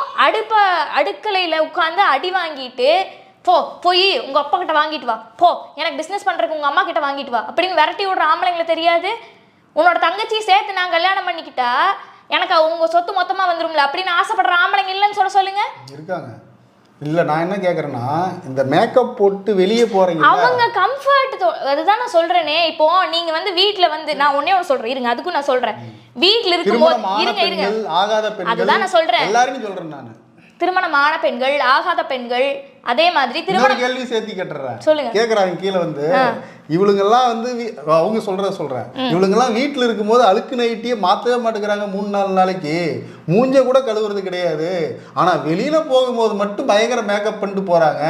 அடுக்கலையில உட்காந்து அடி வாங்கிட்டு போய் உங்க அப்பா கிட்ட வாங்கிட்டு வா, போ எனக்கு பிசினஸ் பண்றதுக்கு உங்க அம்மா கிட்ட வாங்கிட்டு வா அப்படின்னு விரட்டி விடுற ஆம்பளைங்களை தெரியாது. உன்னோட தங்கச்சி சேர்த்து நான் கல்யாணம் பண்ணிக்கிட்டா எனக்கு உங்க சொத்து மொத்தமா வந்துரும்ல அப்படின்னு ஆசைப்படுற ஆம்பளைங்க இல்லைன்னு சொல்லுங்க. இருக்காங்க. இல்ல நான் என்ன கேக்குறேன்னா, இந்த மேக்கப் போட்டு வெளியே போறீங்க, அவங்க கம்ஃபர்ட், அதுதான் நான் சொல்றேனே. இப்போ நீங்க வந்து வீட்ல வந்து நான் ஒண்ணே ஒன்று சொல்றேன், இருங்க அதுக்கும் நான் சொல்றேன். வீட்ல இருக்கும்போது இருங்க ஆகாத பெண்கள், அதுதான் நான் சொல்றேன், எல்லாரையும் சொல்றேன் நான். திருமணமான பெண்கள், ஆகாத பெண்கள், அதே மாதிரி திருமண கேள்வி சேர்த்து கேட்டுறேன். சொல்லுங்க. கேக்குறாங்க கீழே வந்து இவளுங்கெல்லாம் வந்து அவங்க சொல்றேன், இவளுங்கெல்லாம் வீட்டில் இருக்கும்போது அழுக்கு நைட்டியே மாற்றவே மாட்டேங்கிறாங்க. 3-4 நாளைக்கு மூஞ்ச கூட கழுவுறது கிடையாது. ஆனா வெளியில போகும்போது மட்டும் பயங்கர மேக்கப் பண்ணிட்டு போறாங்க.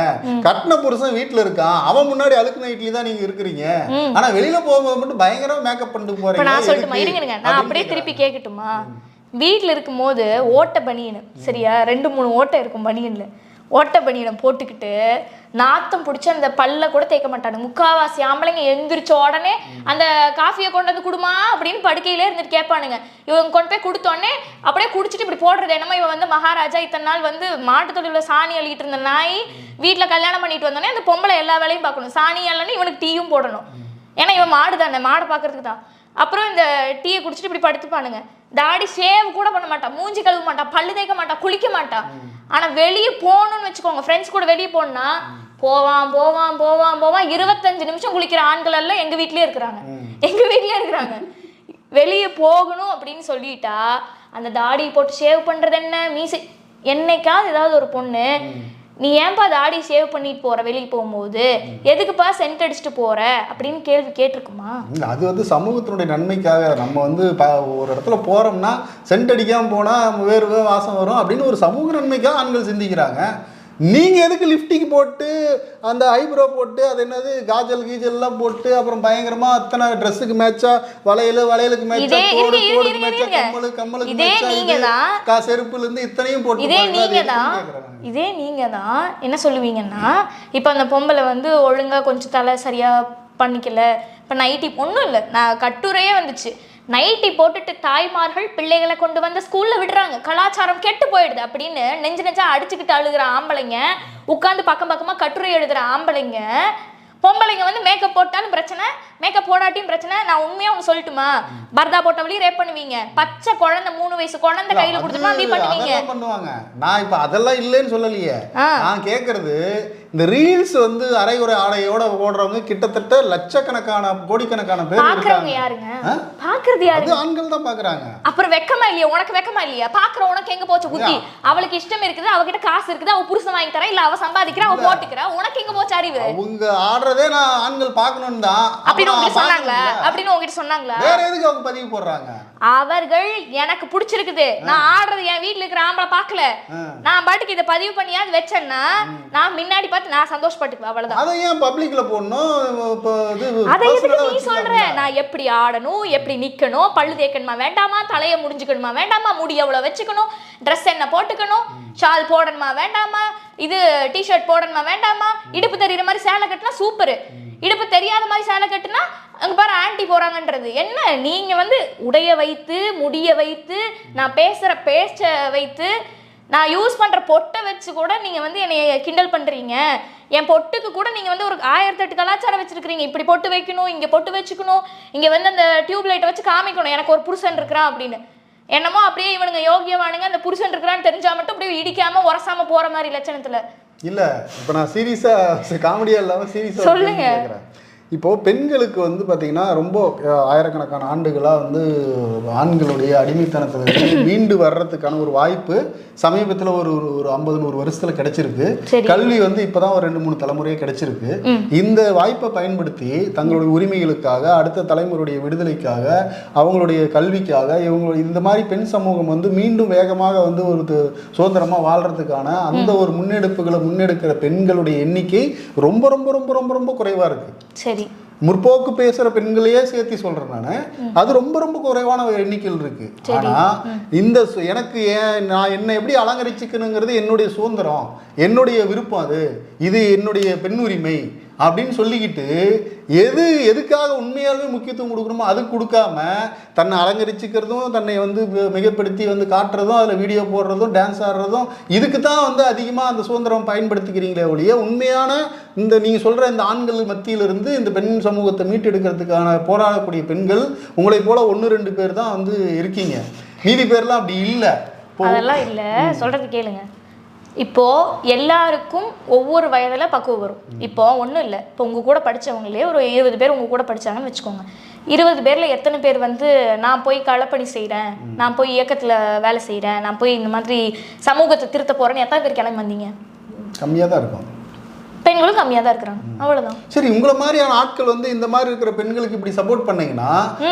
கட்டின புருஷன் வீட்டுல இருக்கான், அவன் முன்னாடி அழுக்கு நைட்லி தான் நீங்க இருக்கிறீங்க, ஆனா வெளியில போகும்போது மட்டும் பயங்கர மேக்கப் பண்ணிட்டு போறீங்க. நான் சொல்லட்டுமா, இருங்க நான் அப்படியே திருப்பி கேட்கட்டுமா? வீட்டில் இருக்கும்போது ஓட்ட பனியனு, சரியா, 2-3 ஓட்டை இருக்கும் பனியனில், ஓட்ட பனியனை போட்டுக்கிட்டு நாத்தம் பிடிச்சி அந்த பல்ல கூட தேய்க்க மாட்டாங்க. முக்காவாசி ஆம்பளைங்க எந்திரிச்ச உடனே அந்த காஃபியை கொண்டு வந்து கொடுமா அப்படின்னு படுக்கையிலே இருந்துட்டு கேட்பானுங்க. இவங்க கொண்டு போய் கொடுத்தோடனே அப்படியே குடிச்சிட்டு இப்படி போடுறது என்னமோ இவன் வந்து மகாராஜா. இத்தனை நாள் வந்து மாட்டு தொழிலில் சாணி அள்ளிட்டு இருந்த நாய் வீட்டில் கல்யாணம் பண்ணிட்டு வந்தோடனே அந்த பொம்பளை எல்லா வேலையும் பார்க்கணும். சாணி அள்ளன்னு இவனுக்கு டீயும் போடணும், ஏன்னா இவன் மாடு தானே, மாடை பார்க்கறதுக்கு தான். அப்புறம் இந்த டீயை குடிச்சிட்டு இப்படி படுத்துப்பானுங்க. தாடி ஷேவ் கூட பண்ண மாட்டா, மூஞ்சி கழுவ மாட்டா, பல்லு தேய்க்க மாட்டா, குளிக்க மாட்டா. ஆனா வெளியே போகணும்னு வச்சுக்கோங்க, ஃப்ரெண்ட்ஸ் கூட வெளியே போனா போவான் 25 நிமிஷம் குளிக்கிற ஆண்கள் எல்லாம் எங்க வீட்லயே இருக்கிறாங்க. வெளியே போகணும் அப்படின்னு சொல்லிட்டா அந்த தாடி போட்டு ஷேவ் பண்றது என்ன, மீசை என்னைக்காவது ஏதாவது ஒரு பொண்ணு நீ ஏன்பா தாடி சேவ் பண்ணிட்டு போற வெளியே போகும்போது, எதுக்குப்பா சென்ட் அடிச்சுட்டு போற அப்படின்னு கேள்வி கேட்டிருக்குமா? அது வந்து சமூகத்தினுடைய நன்மைக்காக. நம்ம வந்து ஒரு இடத்துல போறோம்னா சென்ட் அடிக்காம போனா வேறு வாசம் வரும் அப்படின்னு ஒரு சமூக நன்மைக்காக ஆண்கள் சிந்திக்கிறாங்க. நீங்க எதுக்கு லிப்டிக் போட்டு அந்த ஐப்ரோ போட்டு அது என்னது காஜல் கீஜல்லாம் போட்டு அப்புறம் பயங்கரமா அத்தனை ட்ரெஸ்ஸுக்கு மேட்சா வளையலுக்கு மேட்சா கோடுக்கு மேட்சா கம்மலுக்கு மேட்சா செருப்புல இருந்து இத்தனையும் போட்டு இதே நீங்க தான் என்ன சொல்லுவீங்கன்னா, இப்ப அந்த பொம்பளை வந்து ஒழுங்கா கொஞ்சம் தலை சரியா பண்ணிக்கல, இப்ப நைட்டி ஒன்றும் இல்லை, நான் கட்டுரையே வந்துச்சு, நைட்டி போட்டுட்டு தாய்மார்கள் பிள்ளைகளை கொண்டு வந்து ஸ்கூல்ல விடுறாங்க, கலாச்சாரம் கெட்டு போயிடுது அப்படின்னு நெஞ்சா அடிச்சுக்கிட்டு அழுகிற ஆம்பளைங்க, உட்காந்து பக்கமா கட்டுரை எழுதுற ஆம்பளைங்க, பொம்பளைங்க வந்து மேக்கப் போட்டாலும் பிரச்சனை, மேக்கப் போடாட்டியும் பிரச்சனை. நான் உண்மையா ஒன்று சொல்லட்டுமா, பர்தா போட்டவளையும் ரேப் பண்ணுவீங்க, பச்சை குழந்தை 3 வயசு குழந்தை கையில கொடுத்துட்டு அப்படி பண்ணுவாங்க. நான் இப்ப அதெல்லாம் இல்லைன்னு சொல்லலையே, நான் கேட்கறது இந்த ரீல்ஸ் வந்து அரைகுறை ஆடையோட ஓடுறவங்க கிட்டத்தட்ட லட்சக்கணக்கான கோடிக்கணக்கான பேர் பாக்குறவங்க யாருங்க? பாக்குறது யாரு? ஆண்கள் தான் பாக்குறாங்க. அப்புறம் வெக்கமா இல்லையா உனக்கு? வெக்கமா இல்லையா? பாக்குற உனக்கு எங்க போச்சு புத்தி? அவளுக்கு இஷ்டம் இருக்குது, அவகிட்ட காசு இருக்குது, அவ புருஷன் வாங்கி தரா, இல்ல அவ சம்பாதிக்கிறா, அவ போட்டுக்கிறா, உனக்கு எங்க போச்சு அறிவு? அவங்க ஆடுறதே நான் ஆண்கள் பார்க்கணும் தான் அப்படின்னு உங்களுக்கு சொன்னாங்களா? அப்படின்னு உங்ககிட்ட சொன்னாங்களா? வேற எதுக்கு அவங்க பதிவு போடுறாங்க? அவர்கள் எனக்கு பிடிச்சிருக்குது, நான் ஆடுறது என் வீட்டுல இருக்கிற ஆம்பளை பாக்கல, நான் பாட்டுக்கு இதை பதிவு பண்ணியாவது வச்சேன்னா நான் முன்னாடி பார்த்து நான் சந்தோஷப்பட்டுக்குவேன், அவ்வளவுதான். அதை ஏன் பப்ளிக்ல போடணும்? அதை எதுக்கு நீ சொல்ற? நான் எப்படி ஆடணும், எப்படி நிக்கணும், பல்லு தேய்க்கணுமா வேண்டாமா, தலையை முடிஞ்சுக்கணுமா வேண்டாமா, முடி எவ்வளவு வச்சுக்கணும், ட்ரெஸ் என்ன போட்டுக்கணும், ஷால் போடணுமா வேண்டாமா, இது டிஷர்ட் போடணுமா வேண்டாமா, இடுப்பு தெரியுற மாதிரி சேலை கட்டினா சூப்பரு, இடுப்பு தெரியாத மாதிரி சேலை கட்டினா அங்க பாரு ஆன்டி போறாங்கன்றது என்ன? நீங்க வந்து உடைய வைத்து, முடிய வைத்து, நான் பேசுற பேச்ச வைத்து, நான் யூஸ் பண்ற பொட்டை வச்சு கூட நீங்க வந்து என்னை கிண்டல் பண்றீங்க. என் பொட்டுக்கு கூட நீங்க வந்து ஒரு 1008 கலாச்சாரம் வச்சிருக்கீங்க. இப்படி பொட்டு வைக்கணும், இங்க பொட்டு வச்சுக்கணும், இங்க வந்து அந்த டியூப் லைட்டை வச்சு காமிக்கணும் எனக்கு ஒரு புருஷன் இருக்கிறான் அப்படின்னு. என்னமோ அப்படியே இவனுங்க யோகியவானுங்க, அந்த புருஷன் இருக்கிறான்னு தெரிஞ்சா மட்டும் அப்படியே இடிக்காம உரசாம போற மாதிரி லட்சணத்துல இல்ல. இப்ப நான் சீரியஸா காமெடியா இல்லாம சீரியஸா சொல்லுங்க. இப்போது பெண்களுக்கு வந்து பார்த்திங்கன்னா ரொம்ப ஆயிரக்கணக்கான ஆண்டுகளாக வந்து ஆண்களுடைய அடிமைத்தனத்தில் மீண்டு வர்றதுக்கான ஒரு வாய்ப்பு சமீபத்தில் ஒரு 50-100 வருஷத்தில் கிடைச்சிருக்கு. கல்வி வந்து இப்போ தான் ஒரு 2-3 தலைமுறையே கிடைச்சிருக்கு. இந்த வாய்ப்பை பயன்படுத்தி தங்களுடைய உரிமைகளுக்காக, அடுத்த தலைமுறையுடைய விடுதலைக்காக, அவங்களுடைய கல்விக்காக இவங்க இந்த மாதிரி பெண் சமூகம் வந்து மீண்டும் வேகமாக வந்து ஒரு சுதந்திரமாக வாழ்கிறதுக்கான அந்த ஒரு முன்னெடுப்புகளை முன்னெடுக்கிற பெண்களுடைய எண்ணிக்கை ரொம்ப ரொம்ப ரொம்ப ரொம்ப ரொம்ப குறைவாக இருக்குது. சரி, முற்போக்கு பேசுற பெண்களையே சேர்த்து சொல்றேன் நான். அது ரொம்ப ரொம்ப குறைவான எண்ணிக்கையில் இருக்கு. ஆனா இந்த எனக்கு நான் என்ன எப்படி அலங்கரிச்சுக்கணுங்கிறது என்னுடைய சுதந்திரம், என்னுடைய விருப்பம், இது என்னுடைய பெண் உரிமை அப்படின்னு சொல்லிக்கிட்டு எதுக்காக உண்மையாகவே முக்கியத்துவம் கொடுக்கணுமோ அது கொடுக்காம தன்னை அலங்கரிச்சுக்கிறதும், தன்னை வந்து மிகப்படுத்தி வந்து காட்டுறதும், அதில் வீடியோ போடுறதும், டான்ஸ் ஆடுறதும், இதுக்கு தான் வந்து அதிகமாக அந்த சுதந்திரம் பயன்படுத்திக்கிறீங்களே ஒழிய உண்மையான இந்த நீங்கள் சொல்கிற இந்த ஆண்கள் மத்தியிலிருந்து இந்த பெண் சமூகத்தை மீட்டெடுக்கிறதுக்கான போராடக்கூடிய பெண்கள் உங்களை போல 1-2 பேர் தான் வந்து இருக்கீங்க. மீதி பேர்லாம் அப்படி இல்லை. அதெல்லாம் இல்லை, சொல்கிறது கேளுங்க. இப்போது எல்லாருக்கும் ஒவ்வொரு வயதில் பக்குவம் வரும். இப்போ ஒன்றும் இல்லை, இப்போ உங்கள் கூட படித்தவங்களே ஒரு 20 பேர் உங்கள் கூட படித்தாங்கன்னு வச்சுக்கோங்க. 20 பேரில் எத்தனை பேர் வந்து நான் போய் களப்பணி செய்கிறேன், நான் போய் இயக்கத்தில் வேலை செய்கிறேன், நான் போய் இந்த மாதிரி சமூகத்தை திருத்த போகிறேன்னு எத்தனை பேர் கிளம்பி வந்தீங்க? கம்மியாக தான் இருக்கும். பெண்களும் கம்மியாக தான் இருக்கிறாங்க, அவ்வளோதான். சரி, உங்களை மாதிரியான ஆட்கள் வந்து இந்த மாதிரி இருக்கிற பெண்களுக்கு இப்படி சப்போர்ட் பண்ணீங்கன்னா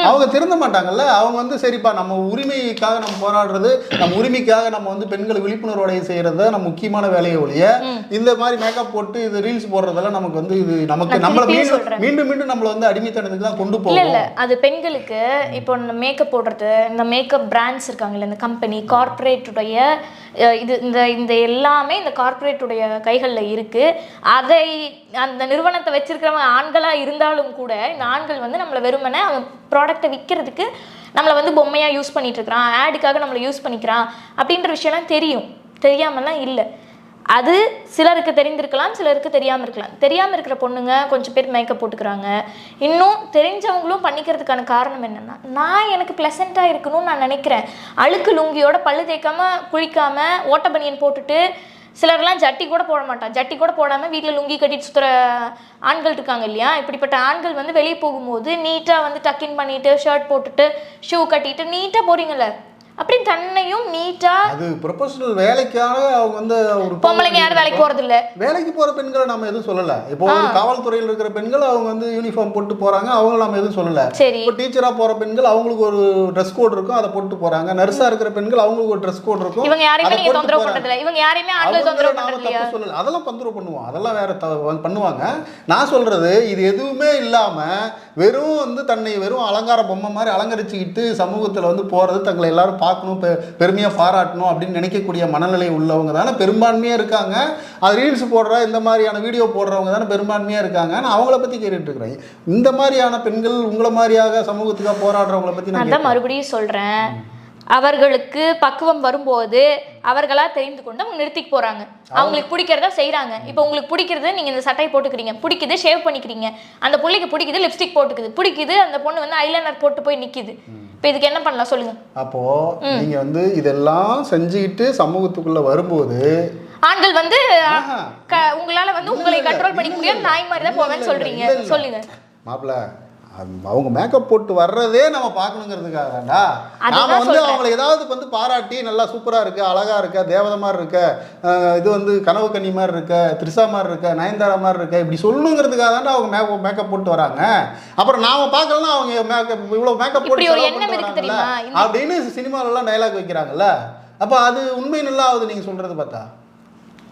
அவங்க திருந்த மாட்டாங்கல்ல. அவங்க வந்து சரிப்பா நம்ம உரிமைக்காக நம்ம போராடுறது, நம்ம உரிமைக்காக நம்ம வந்து பெண்களை விழிப்புணர்வு செய்யறத நம்ம முக்கியமான வேலையை ஒழிய இந்த மாதிரி மேக்கப் போட்டு இது ரீல்ஸ் போடுறதெல்லாம் நமக்கு வந்து இது நமக்கு நம்மளை மீண்டும் மீண்டும் நம்மளை வந்து அடிமைத்தனத்துக்கு தான் கொண்டு போகும். இல்லை, அது பெண்களுக்கு இப்போ மேக்கப் போடுறது, இந்த மேக்கப் பிராண்ட்ஸ் இருக்காங்கல்ல, இந்த கம்பெனி கார்பரேட்டுடைய இது இந்த எல்லாமே இந்த கார்பரேட்டுடைய கைகளில் இருக்குது. அதை அந்த நிறுவனத்தை வச்சிருக்கிறவங்க ஆண்களாக இருந்தாலும் கூட இந்த ஆண்கள் வந்து நம்மளை வெறுமனே அவன் ப்ராடக்டை விற்கிறதுக்கு நம்மளை வந்து பொம்மையாக யூஸ் பண்ணிட்டு இருக்கிறான், ஆடுக்காக நம்மளை யூஸ் பண்ணிக்கிறான் அப்படின்ற விஷயம்லாம் தெரியும், தெரியாமலாம் இல்லை. அது சிலருக்கு தெரிந்திருக்கலாம், சிலருக்கு தெரியாமல் இருக்கலாம். தெரியாமல் இருக்கிற பொண்ணுங்க கொஞ்சம் பேர் மேக்கப் போட்டுக்கிறாங்க. இன்னும் தெரிஞ்சவங்களும் பண்ணிக்கிறதுக்கான காரணம் என்னென்னா, நான் எனக்கு ப்ளசண்ட்டாக இருக்கணும்னு நான் நினைக்கிறேன். அழுக்கு லுங்கியோட பல்லு தேய்க்காமல் குளிக்காமல் ஓட்ட பனியன் போட்டுட்டு, சிலர்லாம் ஜட்டி கூட போட மாட்டான், ஜட்டி கூட போடாமல் வீட்டில் லுங்கி கட்டிட்டு சுற்றுற ஆண்கள் இருக்காங்க இல்லையா. இப்படிப்பட்ட ஆண்கள் வந்து வெளியே போகும்போது நீட்டாக வந்து டக்கின் பண்ணிவிட்டு ஷர்ட் போட்டுட்டு ஷூ கட்டிட்டு நீட்டாக போகிறீங்களே, அப்படின்னு தன்னையும் நீட்டா அது ப்ரொஃபஷனல் வேலைக்காக அவங்க வந்து ஒரு பொம்பளைங்க யாரும் வேலைக்கு போறது இல்ல. வேலைக்கு போற பெண்களை நம்ம எதுவும் சொல்லல. இப்போ ஒரு காவல்துறையில் இருக்கிற பெண்கள் அவங்க வந்து யூனிஃபார்ம் போட்டு போறாங்க, அவங்க நம்ம எதுவும் சொல்லல. சரி, இப்போ டீச்சரா போற பெண்கள் அவங்களுக்கு ஒரு ட்ரெஸ் கோட் இருக்கும், அதை போட்டு போறாங்க. நர்ஸா இருக்கிற பெண்கள் அவங்களுக்கு ஒரு ட்ரெஸ் கோட் இருக்கும். இவங்க யாரையுமே நீங்க தொந்தரவு பண்றது இல்ல. இவங்க யாரையுமே ஆண்கள் தொந்தரவு பண்றது இல்ல. சொல்லல, அதெல்லாம் தொந்தரவு பண்ணுவோம், அதெல்லாம் வேற பண்ணுவாங்க. நான் சொல்றது இது எதுவுமே இல்லாம வெறும் வந்து தன்னை வெறும் அலங்கார பொம்மை மாதிரி அலங்கரிச்சுக்கிட்டு சமூகத்துல வந்து போறது, தங்களை எல்லாரும் பார்க்கணும், பெருமையா பாராட்டணும் அப்படின்னு நினைக்கக்கூடிய மனநிலை உள்ளவங்க தானே பெரும்பான்மையா இருக்காங்க. அது ரீல்ஸ் போடுற இந்த மாதிரியான வீடியோ போடுறவங்க தானே பெரும்பான்மையா இருக்காங்க. நான் அவங்கள பத்தி கேட்டுட்டு இருக்கிறேன். இந்த மாதிரியான பெண்கள் உங்களை மாதிரியாக சமூகத்துக்காக போராடுறவங்களை பத்தி நான் மறுபடியும் சொல்றேன். அவர்களுக்கு பக்குவம் வரும்போது அவர்களா தெரிந்து கொண்டு அவங்க நிறுத்திக்கு போறாங்க. அவங்களுக்கு பிடிக்கிறத செய்யறாங்க. இப்போ உங்களுக்கு பிடிக்கிறது நீங்க இந்த சட்டை போட்டுக்கிறீங்க, பிடிக்குது ஷேவ் பண்ணிக்கிறீங்க, அந்த பிள்ளைக்கு பிடிக்குது லிப்ஸ்டிக் போட்டுக்குது, பிடிக்குது அந்த பொண்ணு வந்து ஐலைனர் போட்டு போய் நிக்குது. இப்போ இதுக்கு என்ன பண்ணலாம் சொல்லுங்க? அப்போ நீங்க வந்து இதெல்லாம் செஞ்சுக்கிட்டு சமூகத்துக்குள்ள வரும்போது ஆண்கள் வந்து உங்களால வந்து உங்களை கண்ட்ரோல் பண்ணிக்க முடியாது, நாய் மாதிரி தான் போவேன்னு சொல்றீங்க. சொல்லுங்க மாப்பிள்ள. அவங்க மேக்கப் போட்டு வர்றதே நம்ம பார்க்கணுங்கிறதுக்காகடா. நாம வந்து அவங்களை ஏதாவது வந்து பாராட்டி நல்லா சூப்பரா இருக்க, அழகா இருக்க, தேவதை மாதிரி இருக்க, இது வந்து கனவு கன்னி மாதிரி இருக்க, த்ரிஷா மாதிரி இருக்க, நயன்தாரா மாதிரி இருக்க, இப்படி சொல்லணுங்கிறதுக்காக தான் அவங்க மேக்கப் போட்டு வராங்க. அப்புறம் நாம பார்க்கலாம் அவங்க மேக்கப் இவ்வளவு மேக்கப் போட்டு அப்படின்னு சினிமாலெல்லாம் டைலாக் வைக்கிறாங்கல்ல. அப்போ அது உண்மை நல்லா ஆகுது நீங்க சொல்றது பார்த்தா.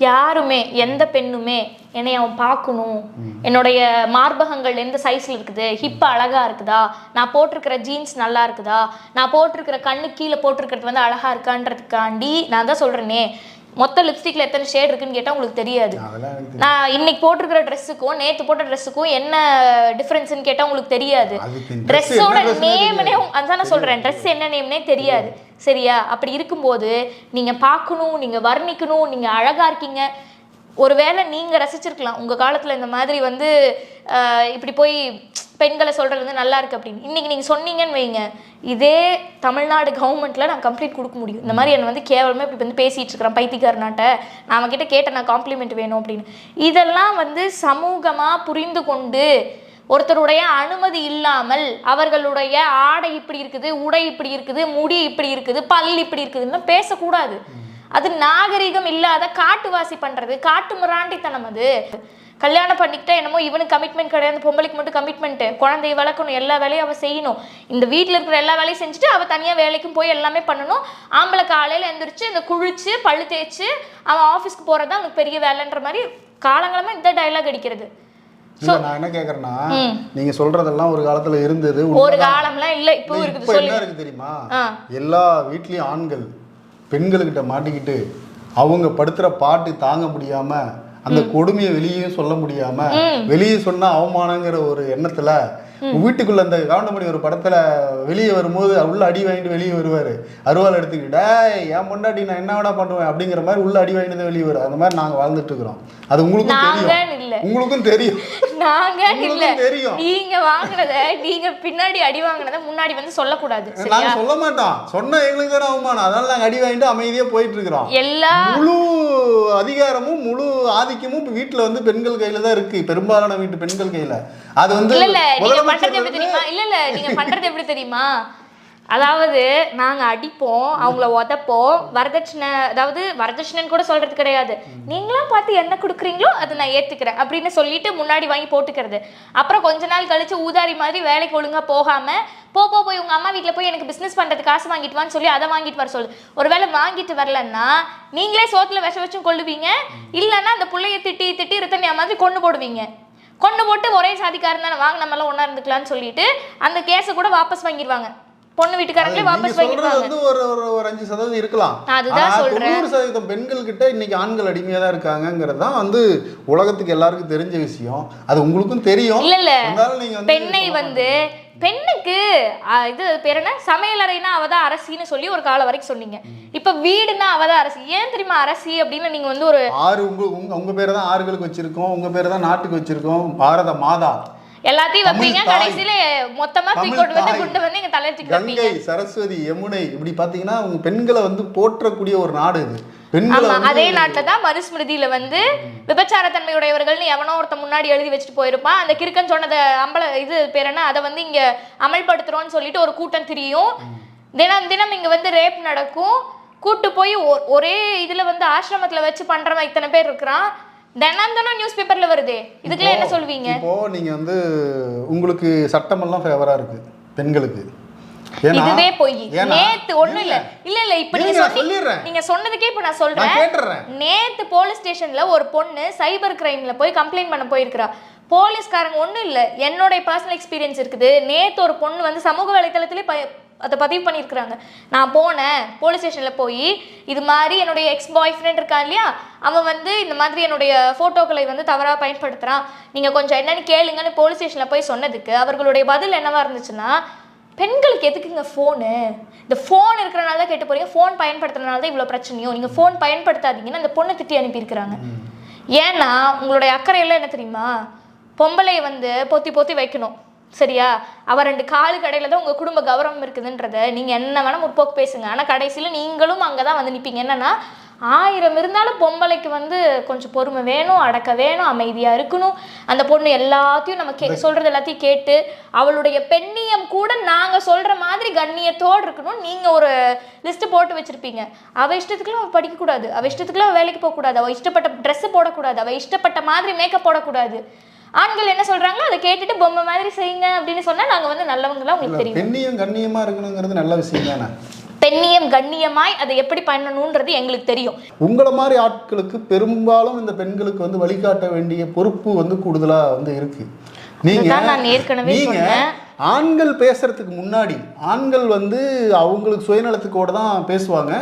யாருமே எந்த பெண்ணுமே என்னை அவன் பார்க்கணும், என்னுடைய மார்பகங்கள் எந்த சைஸ்ல இருக்குது, ஹிப் அழகா இருக்குதா, நான் போட்டிருக்கிற ஜீன்ஸ் நல்லா இருக்குதா, நான் போட்டிருக்கிற கண்ணு கீழே போட்டிருக்கிறது வந்து அழகா இருக்கான்றதுக்காண்டி நான் தான் சொல்றேனே. மொத்த லிப்ஸ்டிக்ல எத்தனை ஷேட் இருக்குன்னு கேட்டா உங்களுக்கு தெரியாது. நான் இன்னைக்கு போட்டிருக்கிற ட்ரெஸ்ஸுக்கும் நேற்று போட்ட ட்ரெஸ்ஸுக்கும் என்ன டிஃபரன்ஸ்ன்னு கேட்டா உங்களுக்கு தெரியாது. ட்ரெஸ்ஸோட நேம்னே அதான் நான் சொல்றேன், ட்ரெஸ் என்ன நேம்னே தெரியாது. சரியா? அப்படி இருக்கும்போது நீங்க பார்க்கணும், நீங்க வர்ணிக்கணும், நீங்க அழகா இருக்கீங்க. ஒருவேளை நீங்க ரசிச்சிருக்கலாம் உங்க காலத்துல இந்த மாதிரி வந்து இப்படி போய் பெண்களை சொல்றது வந்து நல்லா இருக்கு அப்படின்னு. இன்னைக்கு நீங்க சொன்னீங்கன்னு வைங்க, இதே தமிழ்நாடு கவர்மெண்ட்ல நான் கம்ப்ளீட் கொடுக்க முடியும். இந்த மாதிரி என்னை வந்து கேவலமா இப்படி வந்து பேசிட்டு இருக்கிறேன் பைத்தியக்காரனாட்ட, நான் அவன்கிட்ட கேட்டேன் நான் காம்ப்ளிமெண்ட் வேணும் அப்படின்னு. இதெல்லாம் வந்து சமூகமா புரிந்து கொண்டு ஒருத்தருடைய அனுமதி இல்லாமல் அவர்களுடைய ஆடை இப்படி இருக்குது, உடை இப்படி இருக்குது, முடி இப்படி இருக்குது, பல் இப்படி இருக்குதுன்னு பேசக்கூடாது. அது நாகரிகம் இல்லாத காட்டுவாசி பண்றது, காட்டு மிராண்டித்தனம். அது கல்யாணம் பண்ணிக்கிட்டா என்னமோ இவனுக்கு கமிட்மெண்ட் கிடையாது, பொம்பளைக்கு மட்டும் கமிட்மெண்ட், குழந்தைய வளர்க்கணும், எல்லா வேலையும் அவள் செய்யணும், இந்த வீட்டில் இருக்கிற எல்லா வேலையும் செஞ்சுட்டு அவள் தனியாக வேலைக்கும் போய் எல்லாமே பண்ணணும். ஆம்பளை காலையில் எழுந்திரிச்சு இந்த குளிச்சு பழு தேய்ச்சி அவன் ஆஃபீஸ்க்கு போகிறது தான் அவனுக்கு பெரிய வேலைன்ற மாதிரி காலங்காலமாக இந்த டைலாக் அடிக்கிறது. நான் என்ன கேக்குறேன்னா, நீங்க சொல்றதெல்லாம் ஒரு காலத்துல இருந்தது, ஒரு காலம்லாம் இல்ல, இப்போ இருக்குது. இப்போ என்ன இருக்கு தெரியுமா? எல்லா வீட்லயும் ஆண்கள் பெண்கள்கிட்ட மாட்டிக்கிட்டு அவங்க படுத்துற பாட்டு தாங்க முடியாம அந்த கொடுமையை வெளியே சொல்ல முடியாம, வெளியே சொன்னா அவமானங்கிற ஒரு எண்ணத்துல வீட்டுக்குள்ள அந்த கவுண்டமணி ஒரு படத்துல வெளியே வரும்போது உள்ள அடி வாங்கிட்டு வெளியே வருவாரு, அருவாள் எடுத்துக்கிட்டு என் பொண்டாட்டி நான் என்ன வேணா பண்ணுவேன் அப்படிங்கிற மாதிரி உள்ள அடி வாங்கிட்டு வெளியே வரும். அந்த மாதிரி நாங்க வாழ்ந்துட்டு இருக்கிறோம். அது உங்களுக்கும் தெரியும், உங்களுக்கும் தெரியும். நாங்க இல்ல, நீங்க வாங்குறத நீங்க பின்னாடி அடி வாங்குறத முன்னாடி வந்து சொல்லக்கூடாது. நாங்க சொல்ல மாட்டோம், சொன்ன எங்களுக்கு தானே அவமானம். அதனால நாங்க அடி வாங்கிட்டு அமைதியா போயிட்டு இருக்கிறோம். எல்லா முழு அதிகாரமும் முழு ஆதிக்கமும் வீட்டுல வந்து பெண்கள் கையில தான் இருக்கு, பெரும்பாலான வீட்டு பெண்கள் கையில. அது வந்து நீங்க பண்றது எப்படி தெரியுமா? இல்ல நீங்க பண்றது எப்படி தெரியுமா? அதாவது நாங்க அடிப்போம், அவங்கள உதப்போம், வரதட்சணை, அதாவது வரதட்சணைன்னு கூட சொல்றது கிடையாது, நீங்களாம் பார்த்து என்ன கொடுக்குறீங்களோ அதை நான் ஏத்துக்கிறேன் அப்படின்னு சொல்லிட்டு முன்னாடி வாங்கி போட்டுக்கிறது. அப்புறம் கொஞ்ச நாள் கழிச்சு ஊதாரி மாதிரி வேலைக்கு ஒழுங்கா போகாம போய் உங்க அம்மா வீட்டுல போய் எனக்கு பிசினஸ் பண்றது காசு வாங்கிட்டு வான்னு சொல்லி அதை வாங்கிட்டு வர சொல்லு. ஒருவேளை வாங்கிட்டு வரலன்னா நீங்களே சோத்துல விஷ வச்சும் கொள்ளுவீங்க, இல்லைன்னா அந்த பிள்ளைய திட்டி ரித்தன்யா மாதிரி கொண்டு போடுவீங்க. கொண்டு போட்டு ஒரே சாதிக்காரன் தானே வாங்க நம்மளாம் ஒன்னா இருந்துக்கலாம்னு சொல்லிட்டு அந்த கேஸை கூட வாபஸ் வாங்கிடுவாங்க. பொண்ணு வீட்டுக்காரங்களே வாபஸ் வாங்கிடுவாங்க. வந்து ஒரு 5% இருக்கலாம். அதுதான் சொல்றேன், 90% பெண்கள் கிட்ட இன்னைக்கு ஆண்கள் அடிமையா தான் இருக்காங்கிறது தான் வந்து உலகத்துக்கு எல்லாருக்கும் தெரிஞ்ச விஷயம். அது உங்களுக்கும் தெரியும். இல்ல பெண்ணை வந்து பெண்ணுக்கு இது பேர் என்ன, சமையலறைனா அவதான் அரசின்னு சொல்லி ஒரு காலம் வரைக்கும் சொன்னீங்க. இப்ப வீடுனா அவதான் அரசி. ஏன் தெரியுமா அரசி அப்படின்னு? நீங்க வந்து ஒரு ஆறு உங்க பேரை தான் ஆறுகளுக்கு வச்சிருக்கோம், உங்க பேரை தான் நாட்டுக்கு வச்சிருக்கோம், பாரத மாதா எல்லாத்தையும் வைப்பீங்க, கடைசியில மொத்தமா தூக்கி கொண்டு வந்து குண்டு வந்து எங்க தலையில தூக்கி வைப்பீங்க. கங்கை, சரஸ்வதி, யமுனை இப்படி பாத்தீங்கன்னா உங்க பெண்களை வந்து போற்றக்கூடிய ஒரு நாடு இது. அதே நாட்டுல தான் மனுஸ்மிருதியில வந்து விபச்சாரத்தன்மையுடையவர்கள்னு எவனோ ஒருத்த முன்னாடி எழுதி வச்சுட்டு போயிருப்பான். அந்த கிறுக்கன் சொன்னதை இது பேர் என்ன, அதை வந்து இங்க அமல்படுத்துறோம்னு சொல்லிட்டு ஒரு கூட்டம் திரியும். தினம் தினம் இங்க வந்து ரேப் நடக்கும், கூட்டு போய் ஒரே இதுல வந்து ஆசிரமத்துல வச்சு பண்றவன் இத்தனை பேர் இருக்கிறான், தினம் தினம் நியூஸ் பேப்பர்ல வருதே, இதுக்கெல்லாம் என்ன சொல்வீங்க? இப்போ நீங்க வந்து உங்களுக்கு சட்டமெல்லாம் ஃபேவரா இருக்கு பெண்களுக்கு, இதுவே போய் நேத்து ஒண்ணும் இல்ல இல்ல இல்ல இப்ப நீங்க சொன்னதுக்கே இப்ப நான் சொல்றேன். நேத்து போலீஸ் ஸ்டேஷன்ல ஒரு பொண்ணு சைபர் கிரைம்ல போய் கம்ப்ளைண்ட் பண்ண போயிருக்கிறா. போலீஸ்காரங்க ஒண்ணும் இல்ல, என்னோட பர்சனல் எக்ஸ்பீரியன்ஸ் இருக்குது. நேத்து ஒரு பொண்ணு வந்து சமூக வலைதளத்திலே அதை பதிவு பண்ணியிருக்கிறாங்க. நான் போனேன் போலீஸ் ஸ்டேஷனில் போய், இது மாதிரி என்னுடைய எக்ஸ் பாய் ஃப்ரெண்ட் இருக்கான் இல்லையா, அவன் வந்து இந்த மாதிரி என்னுடைய ஃபோட்டோக்களை வந்து தவறாக பயன்படுத்துகிறான், நீங்கள் கொஞ்சம் என்னென்னு கேளுங்கன்னு போலீஸ் ஸ்டேஷனில் போய் சொன்னதுக்கு அவர்களுடைய பதில் என்னவா இருந்துச்சுன்னா, பெண்களுக்கு எதுக்குங்க ஃபோனு, இந்த ஃபோன் இருக்கிறனால தான் கேட்டு போறீங்க, ஃபோன் பயன்படுத்துறதுனால தான் இவ்வளோ பிரச்சனையும், நீங்கள் ஃபோன் பயன்படுத்தாதீங்கன்னு அந்த பொண்ணை திட்டி அனுப்பியிருக்கிறாங்க. ஏன்னா உங்களுடைய அக்கறையெல்லாம் என்ன தெரியுமா, பொம்பளையை வந்து பொத்தி பொத்தி வைக்கணும் சரியா, அவ 2 காலு கடையில தான் உங்க குடும்ப கௌரவம் இருக்குதுன்றத நீங்க என்ன வேணா முற்போக்கு பேசுங்க, ஆனா கடைசியில நீங்களும் அங்கதான் வந்து நிப்பீங்க. என்னன்னா 1000 இருந்தாலும் பொம்பளைக்கு வந்து கொஞ்சம் பொறுமை வேணும், அடக்க வேணும், அமைதியா இருக்கணும், அந்த பொண்ணு எல்லாத்தையும் நம்ம சொல்றது எல்லாத்தையும் கேட்டு அவளுடைய பெண்ணியம் கூட நாங்க சொல்ற மாதிரி கண்ணியத்தோடு இருக்கணும். நீங்க ஒரு லிஸ்ட் போட்டு வச்சிருப்பீங்க, அவ இஷ்டத்துக்குலாம் அவ படிக்க கூடாது, அவ இஷ்டத்துக்குலாம் வேலைக்கு போக கூடாது, அவ இஷ்டப்பட்ட ட்ரெஸ் போடக்கூடாது, அவ இஷ்டப்பட்ட மாதிரி மேக்கப் போடக்கூடாது. ஆண்கள் என்ன சொல்றாங்க, அதை கேட்டுட்டு பொம்மை மாதிரி செய்யுங்க அப்படின்னு சொன்னா நாங்க வந்து நல்லவங்களா உங்களுக்கு தெரியும். பெண்ணியம் கண்ணியமா இருக்கணுங்கிறது நல்ல விஷயம் தானே. பெண்ணியம் கண்ணியமாய் அதை எப்படி பண்ணணும்ன்றது எங்களுக்கு தெரியும். உங்களை மாதிரி ஆட்களுக்கு பெரும்பாலும் இந்த பெண்களுக்கு வந்து வழிகாட்ட வேண்டிய பொறுப்பு வந்து கூடுதலா வந்து இருக்கு. நீங்க ஆண்கள் பேசுறதுக்கு முன்னாடி ஆண்கள் வந்து அவங்களுக்கு சுயநலத்துக்கோட தான் பேசுவாங்க,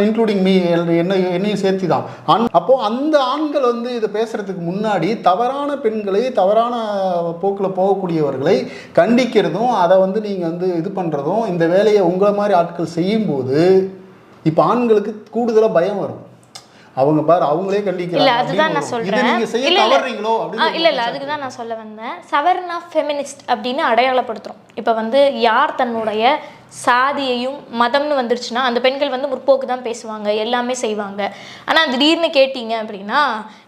இன்க்ளூடிங் மீ, என்னையும் சேர்த்து தான். அப்போ அந்த ஆண்கள் வந்து இதை பேசுறதுக்கு முன்னாடி தவறான பெண்களை, தவறான போக்கில் போகக்கூடியவர்களை கண்டிக்கிறதும் அதை வந்து நீங்கள் வந்து இது பண்ணுறதும், இந்த வேலையை உங்களை மாதிரி ஆட்கள் செய்யும்போது இப்போ ஆண்களுக்கு கூடுதலாக பயம் வரும். அவங்க பாரு அவங்களே கண்டிக்கிறாங்க. இல்ல அதுதான் நான் சொல்றேன். இல்ல அதுக்கு தான் நான் சொல்ல வந்தேன். சவர்ணா ஃபெமினிஸ்ட் அப்படின்னு அடையாளப்படுத்துறோம். இப்போ வந்து யார் தன்னுடைய சாதியையும் மதம்னு வந்துருச்சுன்னா அந்த பெண்கள் வந்து முற்போக்கு தான் பேசுவாங்க, எல்லாமே செய்வாங்க. ஆனால் திடீர்னு கேட்டீங்க அப்படின்னா,